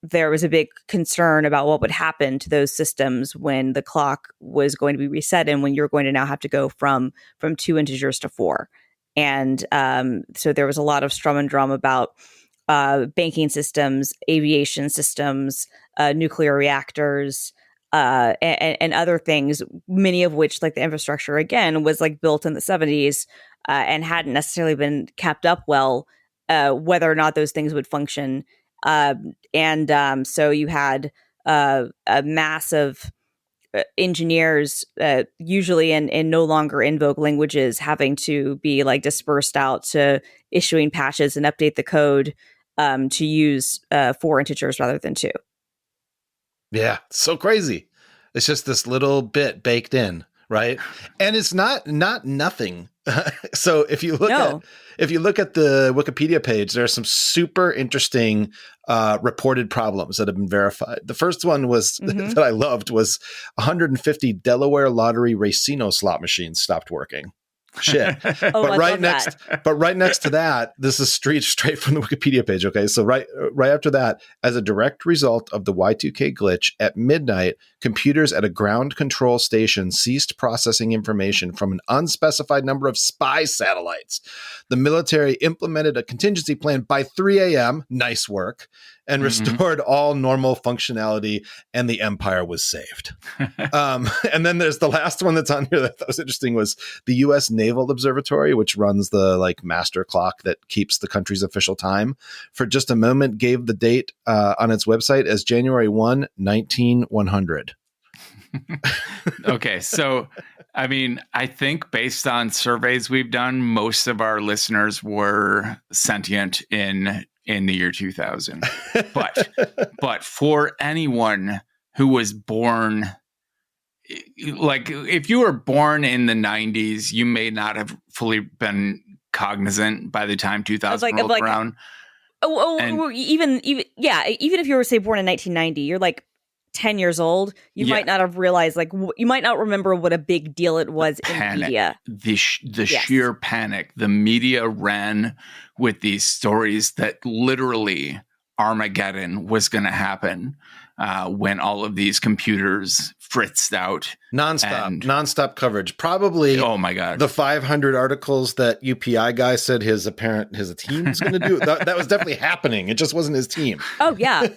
there was a big concern about what would happen to those systems when the clock was going to be reset and when you're going to now have to go from 2 integers to 4. And so there was a lot of strum and drum about banking systems, aviation systems, nuclear reactors, and other things, many of which, like the infrastructure, again, was like built in the 70s and hadn't necessarily been kept up well, whether or not those things would function. So you had a mass of engineers, usually in no longer in vogue languages, having to be like dispersed out to issuing patches and update the code to use 4 integers rather than 2. Yeah, so crazy. It's just this little bit baked in, right? And it's not nothing. So if you look at the Wikipedia page, there are some super interesting reported problems that have been verified. The first one was that I loved was 150 Delaware Lottery Racino slot machines stopped working. Shit. But right next to that, this is straight from the Wikipedia page. Okay. So right after that, as a direct result of the Y2K glitch at midnight, computers at a ground control station ceased processing information from an unspecified number of spy satellites. The military implemented a contingency plan by 3 a.m. Nice work. And restored all normal functionality, and the empire was saved. And then there's the last one that's on here that was interesting was the U.S. Naval Observatory, which runs the like master clock that keeps the country's official time. For just a moment, gave the date on its website as January 1, 19100. Okay, so I mean, I think based on surveys we've done, most of our listeners were sentient in the year 2000. But for anyone who was born like if you were born in the 90s, you may not have fully been cognizant by the time 2000 rolled around. Even if you were, say, born in 1990, you're like 10 years old. You might not have realized, like, you might not remember what a big deal it was in the media. The sheer panic. The media ran with these stories that literally Armageddon was going to happen when all of these computers fritzed out. Nonstop coverage. Probably, oh my God, the 500 articles that UPI guy said his team was going to do. That was definitely happening. It just wasn't his team. Oh yeah,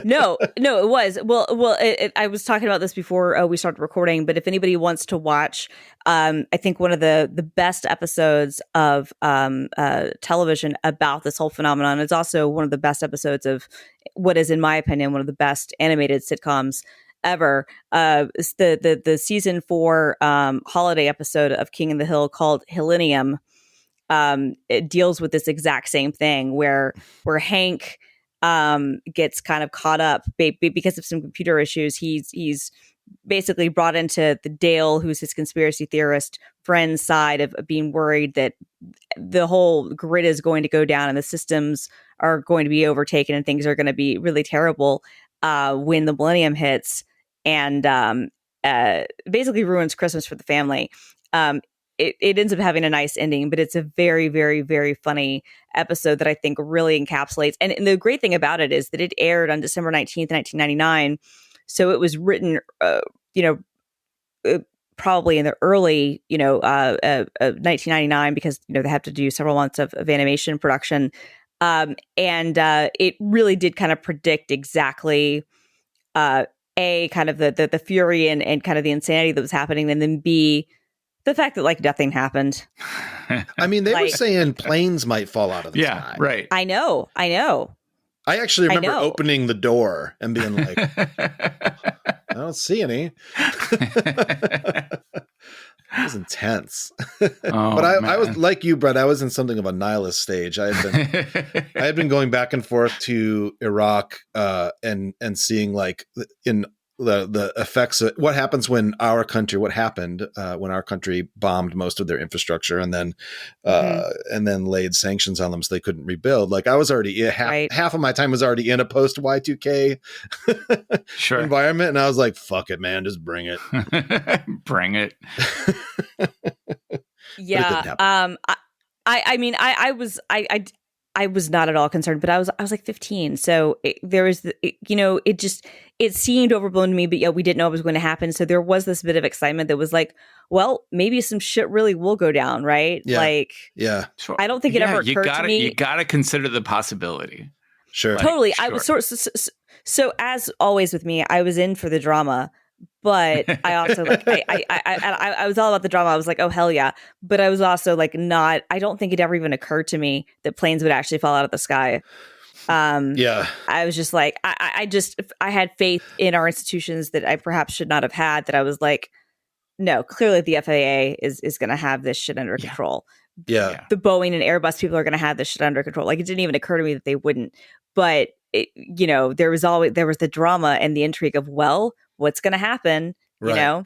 no, it was. Well, I was talking about this before we started recording. But if anybody wants to watch, I think one of the best episodes of television about this whole phenomenon is also one of the best episodes of what is, in my opinion, one of the best animated sitcoms ever. It's the season 4 holiday episode of King of the Hill called Hillennium. It deals with this exact same thing where Hank gets kind of caught up because of some computer issues. He's basically brought into the Dale, who's his conspiracy theorist friend's side of being worried that the whole grid is going to go down and the systems are going to be overtaken and things are going to be really terrible when the millennium hits, and basically ruins Christmas for the family. It ends up having a nice ending, but it's a very, very, very funny episode that I think really encapsulates. And the great thing about it is that it aired on December 19th, 1999. So it was written, probably in the early, 1999, because, they have to do several months of animation production. And it really did kind of predict exactly, kind of the fury and kind of the insanity that was happening. And then B, the fact that like nothing happened. I mean, they were saying planes might fall out of the sky. Right. I know. I actually remember opening the door and being like, I don't see any. It was intense. But I was like you, Brett. I was in something of a nihilist stage. I had been going back and forth to Iraq and seeing like in the effects of what happens when our country bombed most of their infrastructure and then laid sanctions on them so they couldn't rebuild. Like I was already half of my time was already in a post Y2K environment, and I was like, fuck it, man, just bring it. Bring it. Yeah. I was not at all concerned, but I was like 15. So it seemed overblown to me, but yeah, we didn't know it was going to happen. So there was this bit of excitement that was like, well, maybe some shit really will go down. Right. Yeah. Like, yeah, I don't think it ever occurred to me. You got to consider the possibility. Sure. Totally. I was so as always with me, I was in for the drama. But I also like I was all about the drama. I was like, oh hell yeah! But I was also like not. I don't think it ever even occurred to me that planes would actually fall out of the sky. Yeah, I was just like, I had faith in our institutions that I perhaps should not have had. That I was like, no, clearly the FAA is going to have this shit under control. Yeah, the Boeing and Airbus people are going to have this shit under control. Like it didn't even occur to me that they wouldn't. But there was the drama and the intrigue of, well, what's going to happen, right.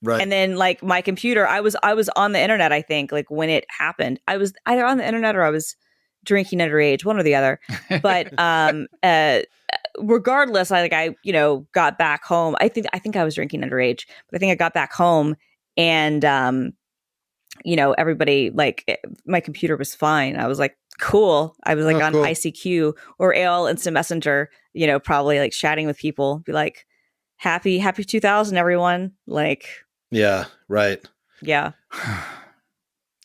Right. And then like my computer, I was on the internet, I think, like when it happened. I was either on the internet or I was drinking underage, one or the other. But regardless, I got back home. I think I was drinking underage, but I think I got back home and everybody, like my computer was fine. I was like, cool. I was like on cool. ICQ or AOL Instant Messenger, probably like chatting with people, be like, happy 2000, everyone. Like, yeah, right. Yeah.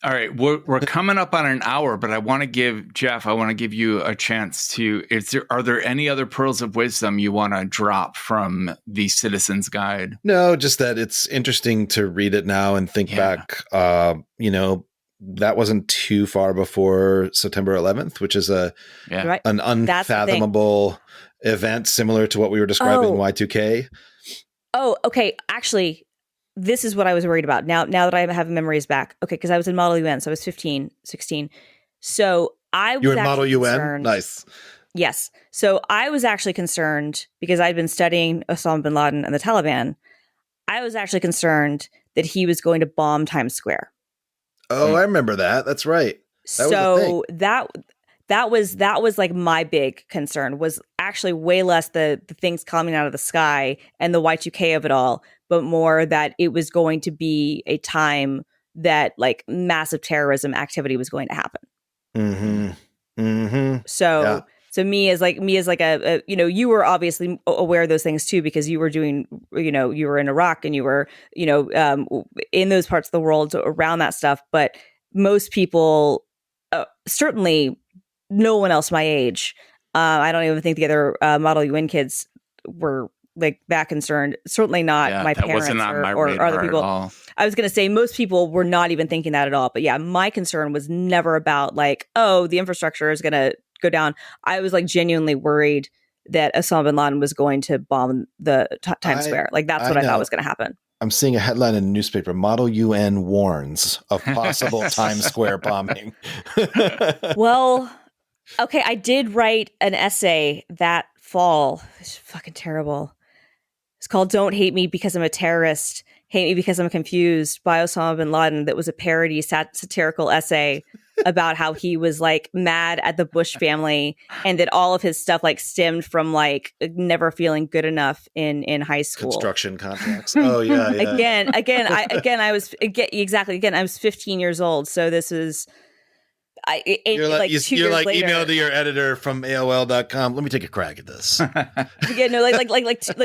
All right. We're coming up on an hour, but I want to give you a chance to, are there any other pearls of wisdom you want to drop from the Citizen's Guide? No, just that it's interesting to read it now and think back, that wasn't too far before September 11th, which is an unfathomable event similar to what we were describing in Y2K. Oh, okay. Actually, this is what I was worried about. Now that I have memories back. Okay, because I was in Model UN, so I was 15, 16. So I was You were in Model UN? Concerned. Nice. Yes. So I was actually concerned because I'd been studying Osama bin Laden and the Taliban. I was actually concerned that he was going to bomb Times Square. Oh, I remember that. That's right. That was like my big concern, was actually way less the things coming out of the sky and the Y2K of it all, but more that it was going to be a time that like massive terrorism activity was going to happen. Mm-hmm. Mm-hmm. So me as like a you were obviously aware of those things too, because you were doing, you were in Iraq and you were, in those parts of the world around that stuff. But most people, certainly no one else my age, I don't even think the other Model UN kids were like that concerned. Certainly not my parents or other people. I was going to say most people were not even thinking that at all. But yeah, my concern was never about like, oh, the infrastructure is going to go down. I was like genuinely worried that Osama bin Laden was going to bomb the Times Square. Like that's what I thought was going to happen. I'm seeing a headline in the newspaper: Model UN warns of possible Times Square bombing. Well, okay, I did write an essay that fall. It's fucking terrible. It's called "Don't Hate Me Because I'm a Terrorist, Hate Me Because I'm Confused" by Osama bin Laden. That was a parody satirical essay about how he was like mad at the Bush family and that all of his stuff like stemmed from like never feeling good enough in high school. Construction contracts. Oh yeah. I was 15 years old. So this is you're like 2 years later. Email to your editor from AOL.com. Let me take a crack at this. Yeah, no, like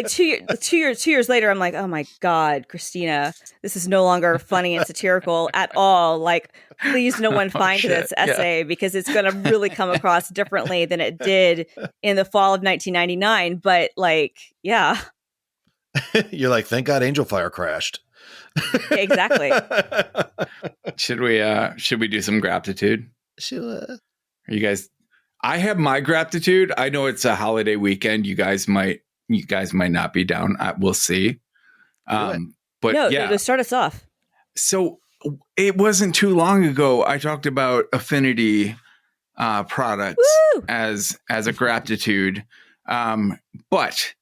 2 years later, I'm like, oh my God, Christina, this is no longer funny and satirical at all. Like, please, no one find this essay because it's going to really come across differently than it did in the fall of 1999. But like, yeah, you're like, thank God, Angel Fire crashed. Exactly. Should we do some Grapptitude? Sure. Are you guys? I have my Grapptitude. I know it's a holiday weekend. You guys might not be down. We'll see. But no, start us off. So it wasn't too long ago I talked about affinity products as a Grapptitude, but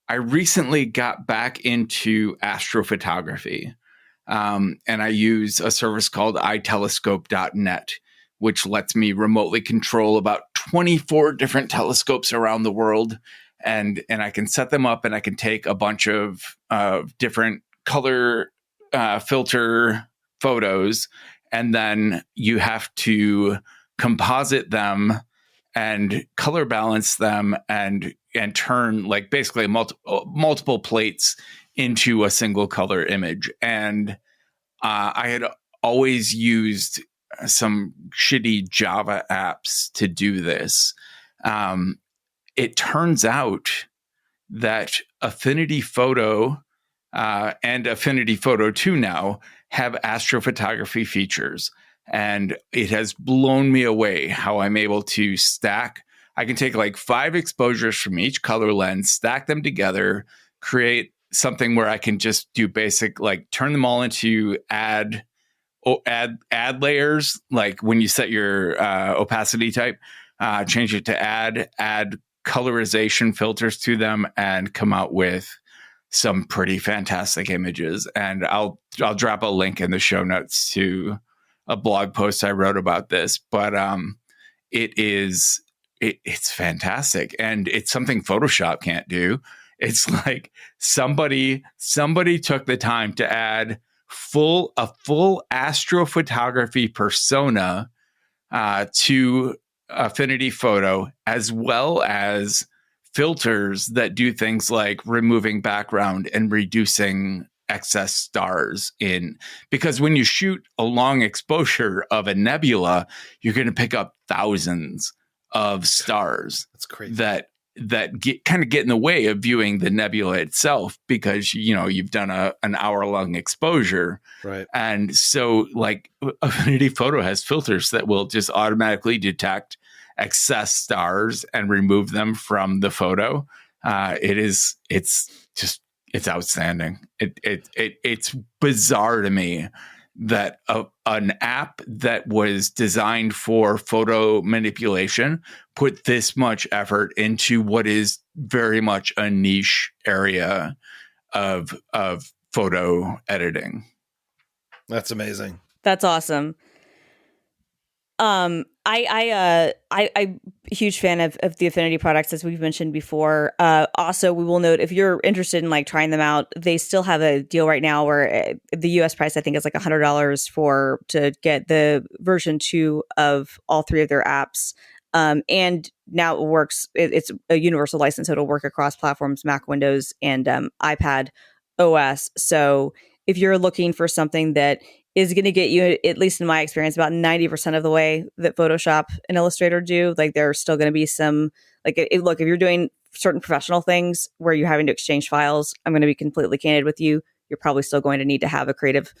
I recently got back into astrophotography, and I use a service called itelescope.net, which lets me remotely control about 24 different telescopes around the world. And I can set them up and I can take a bunch of different color filter photos. And then you have to composite them and color balance them and turn like basically multiple plates into a single color image. And I had always used some shitty Java apps to do this. It turns out that Affinity Photo and Affinity Photo 2 now have astrophotography features. And it has blown me away how I'm able to stack. I can take like 5 exposures from each color lens, stack them together, create something where I can just do basic, like turn them all into add layers. Like when you set your opacity type, change it to add colorization filters to them and come out with some pretty fantastic images. And I'll drop a link in the show notes to a blog post I wrote about this, but it's fantastic. And it's something Photoshop can't do. It's like somebody took the time to add a full astrophotography persona to Affinity Photo, as well as filters that do things like removing background and reducing excess stars in, because when you shoot a long exposure of a nebula, you're going to pick up thousands of stars. That's crazy. That get in the way of viewing the nebula itself, because you've done an hour-long exposure, right? And so like Affinity Photo has filters that will just automatically detect excess stars and remove them from the photo. It's outstanding. It's bizarre to me that an app that was designed for photo manipulation put this much effort into what is very much a niche area of photo editing. That's amazing. That's awesome. I'm a huge fan of the Affinity products, as we've mentioned before. Also, we will note, if you're interested in like trying them out, they still have a deal right now where the US price, I think, is like $100 to get the version 2 of all 3 of their apps. And now it works. It's a universal license, so it'll work across platforms, Mac, Windows, and iPad OS. So if you're looking for something that is going to get you, at least in my experience, about 90% of the way that Photoshop and Illustrator do, like there's still going to be some, like, look, if you're doing certain professional things where you're having to exchange files, I'm going to be completely candid with you. You're probably still going to need to have a Creative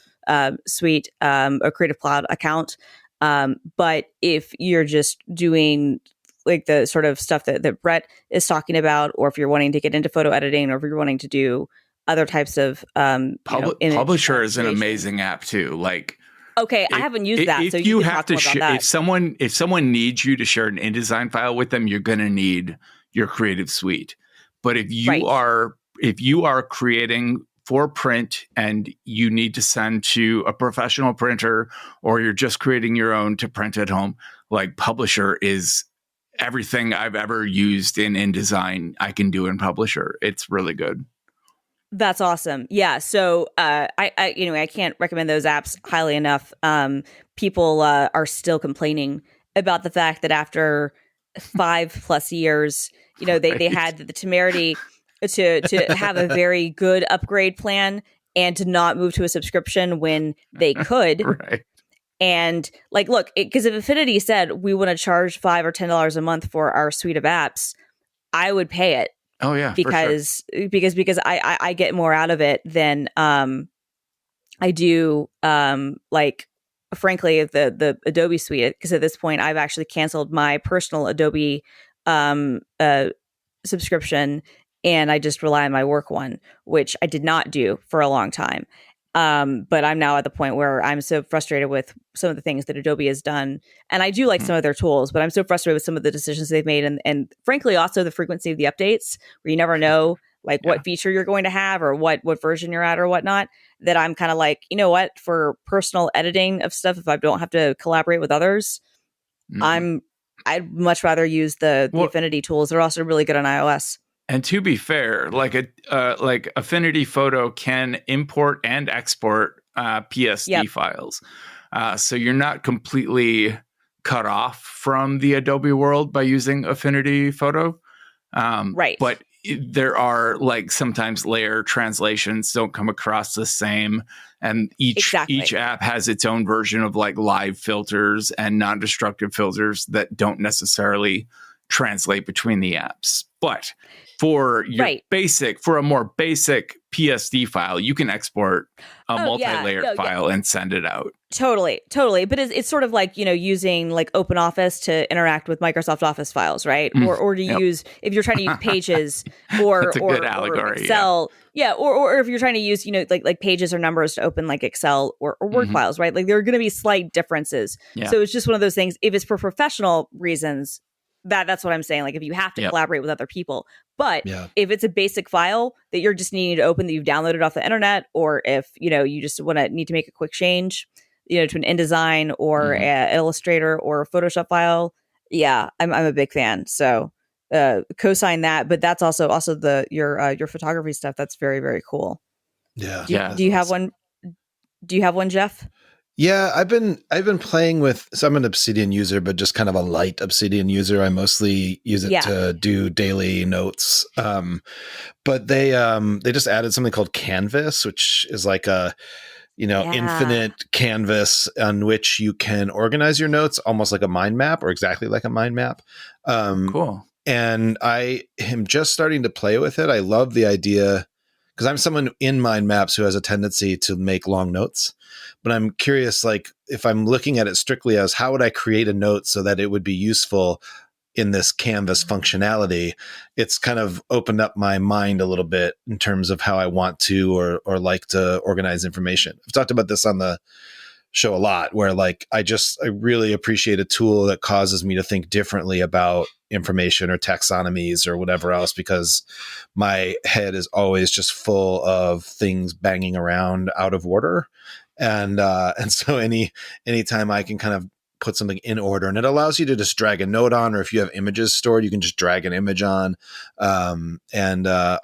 Suite, a Creative Cloud account. But if you're just doing like the sort of stuff that Brett is talking about, or if you're wanting to get into photo editing, or if you're wanting to do other types of Publisher is an amazing app too. Like, okay, I haven't used that. If so you can have talk to more about that. if someone needs you to share an InDesign file with them, you're going to need your Creative Suite. But if you are creating for print and you need to send to a professional printer, or you're just creating your own to print at home, like Publisher is everything I've ever used in InDesign I can do in Publisher. It's really good. That's awesome. Yeah. So I can't recommend those apps highly enough. People are still complaining about the fact that after 5+ years, they had the temerity to have a very good upgrade plan and to not move to a subscription when they could. Right. And like, look, because if Affinity said we want to charge $5 or $10 a month for our suite of apps, I would pay it. Oh yeah, because I get more out of it than I do like, frankly, the Adobe suite, because at this point I've actually canceled my personal Adobe subscription and I just rely on my work one, which I did not do for a long time. But I'm now at the point where I'm so frustrated with some of the things that Adobe has done. And I do like some of their tools, but I'm so frustrated with some of the decisions they've made. And frankly, also the frequency of the updates, where you never know like what feature you're going to have or what version you're at or whatnot, that I'm kind of like, you know what, for personal editing of stuff, if I don't have to collaborate with others, I'd much rather use the Affinity tools. They're also really good on iOS. And to be fair, like Affinity Photo can import and export PSD files, so you're not completely cut off from the Adobe world by using Affinity Photo. Right, but there are like sometimes layer translations don't come across the same, and each app has its own version of like live filters and non-destructive filters that don't necessarily translate between the apps. But for your for a more basic PSD file, you can export a multi-layered file and send it out. Totally. But it's sort of like, using like OpenOffice to interact with Microsoft Office files, right? Or to use, if you're trying to use Pages or good allegory, Excel, or if you're trying to use, like Pages or Numbers to open like Excel or Word files, right? Like there are going to be slight differences. Yeah. So it's just one of those things. If it's for professional reasons, that's what I'm saying. Like if you have to collaborate with other people, but if it's a basic file that you're just needing to open that you've downloaded off the internet, or if you just need to make a quick change, to an InDesign or Illustrator or a Photoshop file, I'm a big fan. So co-sign that. But that's also your photography stuff. That's very, very cool. Yeah. Do you have one? Do you have one, Jeff? Yeah, I've been playing with. So I'm an Obsidian user, but just kind of a light Obsidian user. I mostly use it to do daily notes. But they just added something called Canvas, which is like a infinite canvas on which you can organize your notes, almost like a mind map, or exactly like a mind map. Cool. And I am just starting to play with it. I love the idea, because I'm someone in mind maps who has a tendency to make long notes. But I'm curious, like, if I'm looking at it strictly as how would I create a note so that it would be useful in this Canvas functionality, it's kind of opened up my mind a little bit in terms of how I want to or like to organize information. I've talked about this on the show a lot, where like I really appreciate a tool that causes me to think differently about information or taxonomies or whatever else, because my head is always just full of things banging around out of order. And so anytime I can kind of put something in order, and it allows you to just drag a note on, or if you have images stored, you can just drag an image on. I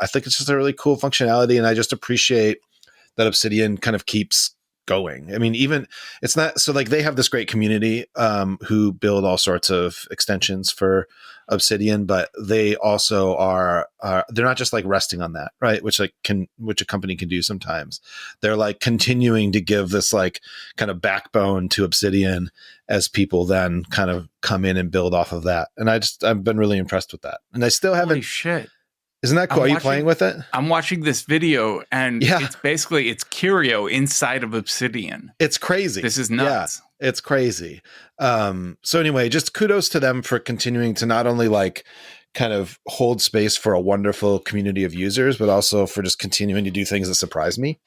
think it's just a really cool functionality. And I just appreciate that Obsidian kind of keeps going. I mean, even it's not so like they have this great community who build all sorts of extensions for Obsidian, but they also are they're not just like resting on that, right? Which a company can do sometimes. They're like continuing to give this like kind of backbone to Obsidian as people then kind of come in and build off of that. And I've been really impressed with that. And I still haven't. Holy shit. Isn't that cool? Are you playing with it? I'm watching this video, and it's Curio inside of Obsidian. It's crazy. This is nuts. Yeah, it's crazy. So anyway, just kudos to them for continuing to not only like kind of hold space for a wonderful community of users, but also for just continuing to do things that surprise me.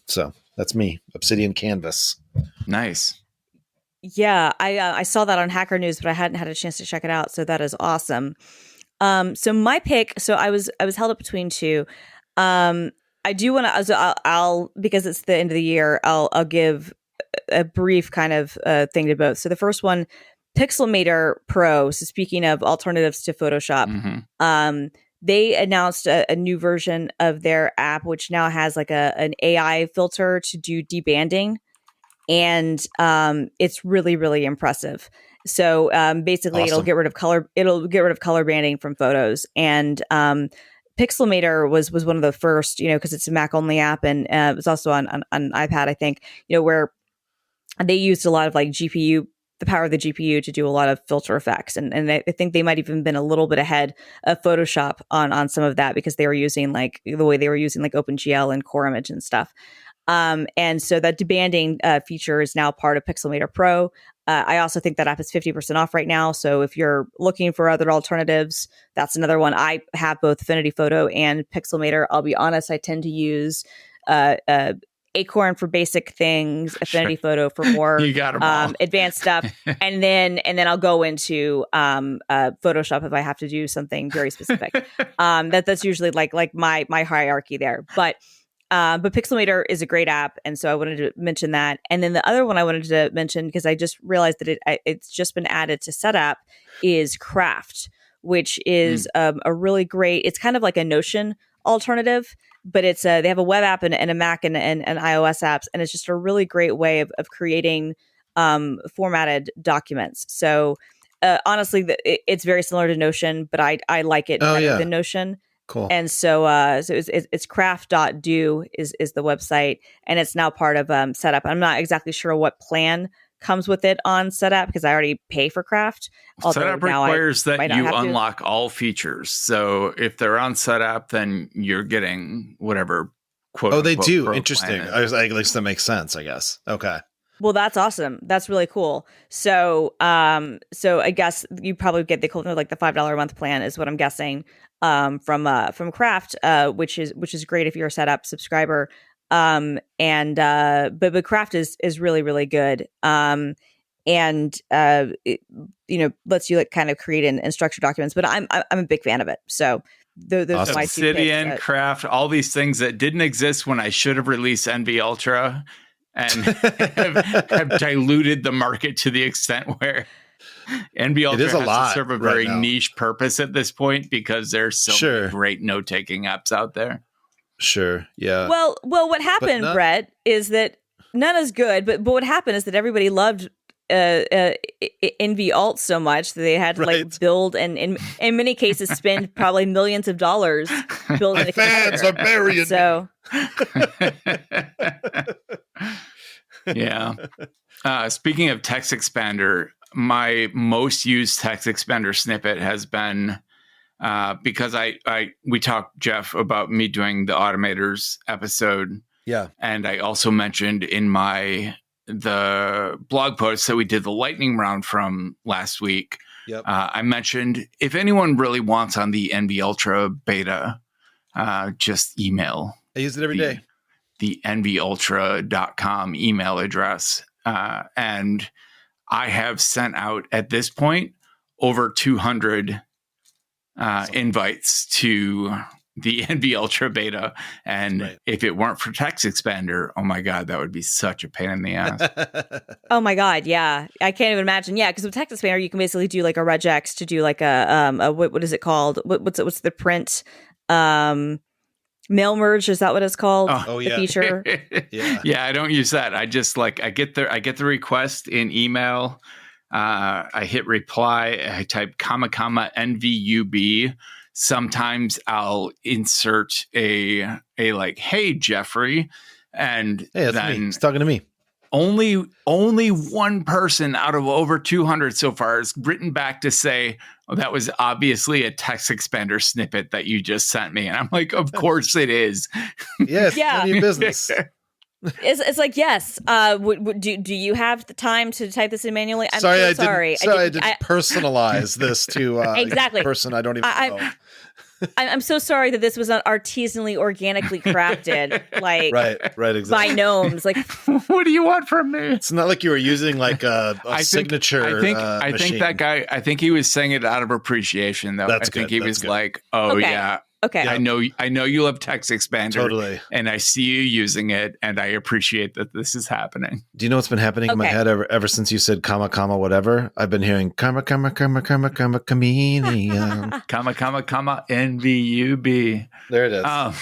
So that's me, Obsidian Canvas. Nice. Yeah, I saw that on Hacker News, but I hadn't had a chance to check it out. So that is awesome. So my pick, so I was held up between two. I do want to, I'll because it's the end of the year, I'll give a brief kind of thing to both. So the first one, Pixelmator Pro. So speaking of alternatives to Photoshop, they announced a new version of their app, which now has like an AI filter to do debanding. And it's really, really impressive. So basically, awesome. It'll get rid of color banding from photos. And Pixelmator was one of the first, because it's a Mac only app, and it was also on iPad, I think, where they used a lot of like GPU, the power of the GPU to do a lot of filter effects. And I think they might even been a little bit ahead of Photoshop on some of that, because they were using like the way they were using like OpenGL and Core Image and stuff. And so that debanding feature is now part of Pixelmator Pro. I also think that app is 50% off right now. So if you're looking for other alternatives, that's another one. I have both Affinity Photo and Pixelmator. I'll be honest, I tend to use Acorn for basic things, Affinity Photo for more advanced stuff, and then I'll go into Photoshop if I have to do something very specific. That's usually like my hierarchy there, but Pixelmator is a great app, and so I wanted to mention that. And then the other one I wanted to mention, because I just realized that it's just been added to Setup, is Craft, which is a really great. It's kind of like a Notion alternative, but it's they have a web app and a Mac and iOS apps, and it's just a really great way of creating formatted documents. So honestly, it's very similar to Notion, but I like it better than Notion. Cool. And so it's craft.do is the website, and it's now part of Setup. I'm not exactly sure what plan comes with it on Setup, because I already pay for Craft. Setup requires that you unlock all features. So if they're on Setup, then you're getting whatever quote. Oh, they do. Pro interesting. plan I was like, at least that makes sense, I guess. Okay. Well, that's awesome. That's really cool. So I guess you probably get the equivalent of like the $5 a month plan is what I'm guessing from Craft, which is great if you're a Setup subscriber. But Craft is really, really good. It, lets you like kind of create and structure documents, but I'm a big fan of it. So those are my two Obsidian, picks. Craft, all these things that didn't exist when I should have released NV Ultra, and have diluted the market to the extent where NV Ultra has to serve a very niche purpose at this point, because there's so many great note-taking apps out there. Sure. Yeah. Well, what happened, Brett, is that none is good, but what happened is that everybody loved NV Alt so much that they had to like build and in many cases spend probably millions of dollars building. My fans are burying so. Yeah. Speaking of text expander, my most used text expander snippet has been because we talked, Jeff, about me doing the Automators episode. Yeah. And I also mentioned in the blog post that we did the lightning round from last week. Yep. I mentioned if anyone really wants on the NV Ultra beta, just email. I use it every day. the nvultra.com email address. And I have sent out at this point over 200 invites to the NV Ultra beta. And if it weren't for Text Expander, oh my God, that would be such a pain in the ass. Oh my God, yeah. I can't even imagine. Yeah, because with Text Expander, you can basically do like a regex to do like a what is it called? What's the print? Mail merge, is that what it's called? Oh yeah. The feature. Yeah, I don't use that. I just I get the request in email. I hit reply. I type NVUB. Sometimes I'll insert a like, hey Jeffrey, and hey, that's then me. It's talking to me. Only one person out of over 200 so far has written back to say, oh, that was obviously a Text Expander snippet that you just sent me. And I'm like, of course it is. Yes, yeah. None of your business. It's like, yes. Do you have the time to type this in manually? I'm sorry. I didn't personalize this to exactly. a person I don't even know. I'm so sorry that this was not artisanally, organically crafted, like right, exactly. by gnomes. Like, what do you want from me? It's not like you were using like a signature. I think that guy. I think he was saying it out of appreciation, though. That's I think good. he That's was good. like, "Oh okay. yeah, okay, I know you love Text Expander, Totally, and I see you using it, and I appreciate that this is happening." Do you know what's been happening in my head ever since you said comma whatever? I've been hearing comma comedian. comma NVUB. There it is. All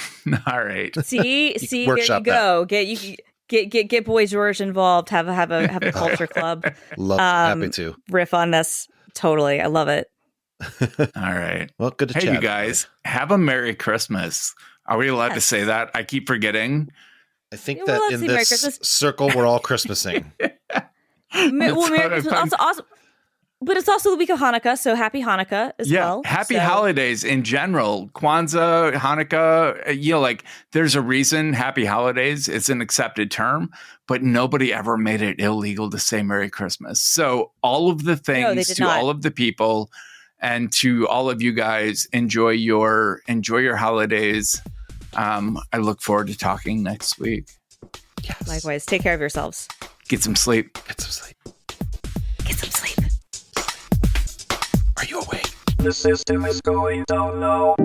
right. See, there you go. Get Boy George involved. Have a culture club. Happy to riff on this. Totally, I love it. All right. Well, good to chat. Hey, you guys, have a Merry Christmas. Are we allowed to say that? I keep forgetting. I think that in this circle, we're all Christmasing. Also, but it's also the week of Hanukkah, so happy Hanukkah as well. Happy holidays in general. Kwanzaa, Hanukkah, there's a reason Happy Holidays is an accepted term, but nobody ever made it illegal to say Merry Christmas. So all of the things to all of the people and to all of you guys, enjoy your holidays. I look forward to talking next week. Yes. Likewise. Take care of yourselves. Get some sleep. Are you awake? The system is going down now.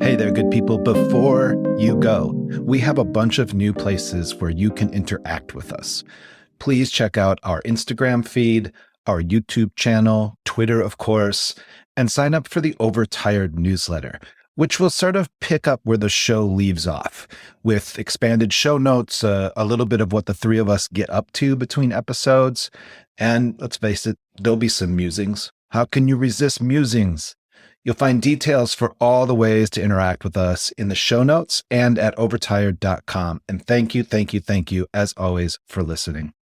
Hey there, good people. Before you go, we have a bunch of new places where you can interact with us. Please check out our Instagram feed, our YouTube channel, Twitter, of course, and sign up for the Overtired newsletter, which will sort of pick up where the show leaves off, with expanded show notes, a little bit of what the three of us get up to between episodes, and let's face it, there'll be some musings. How can you resist musings? You'll find details for all the ways to interact with us in the show notes and at overtired.com. And thank you, as always, for listening.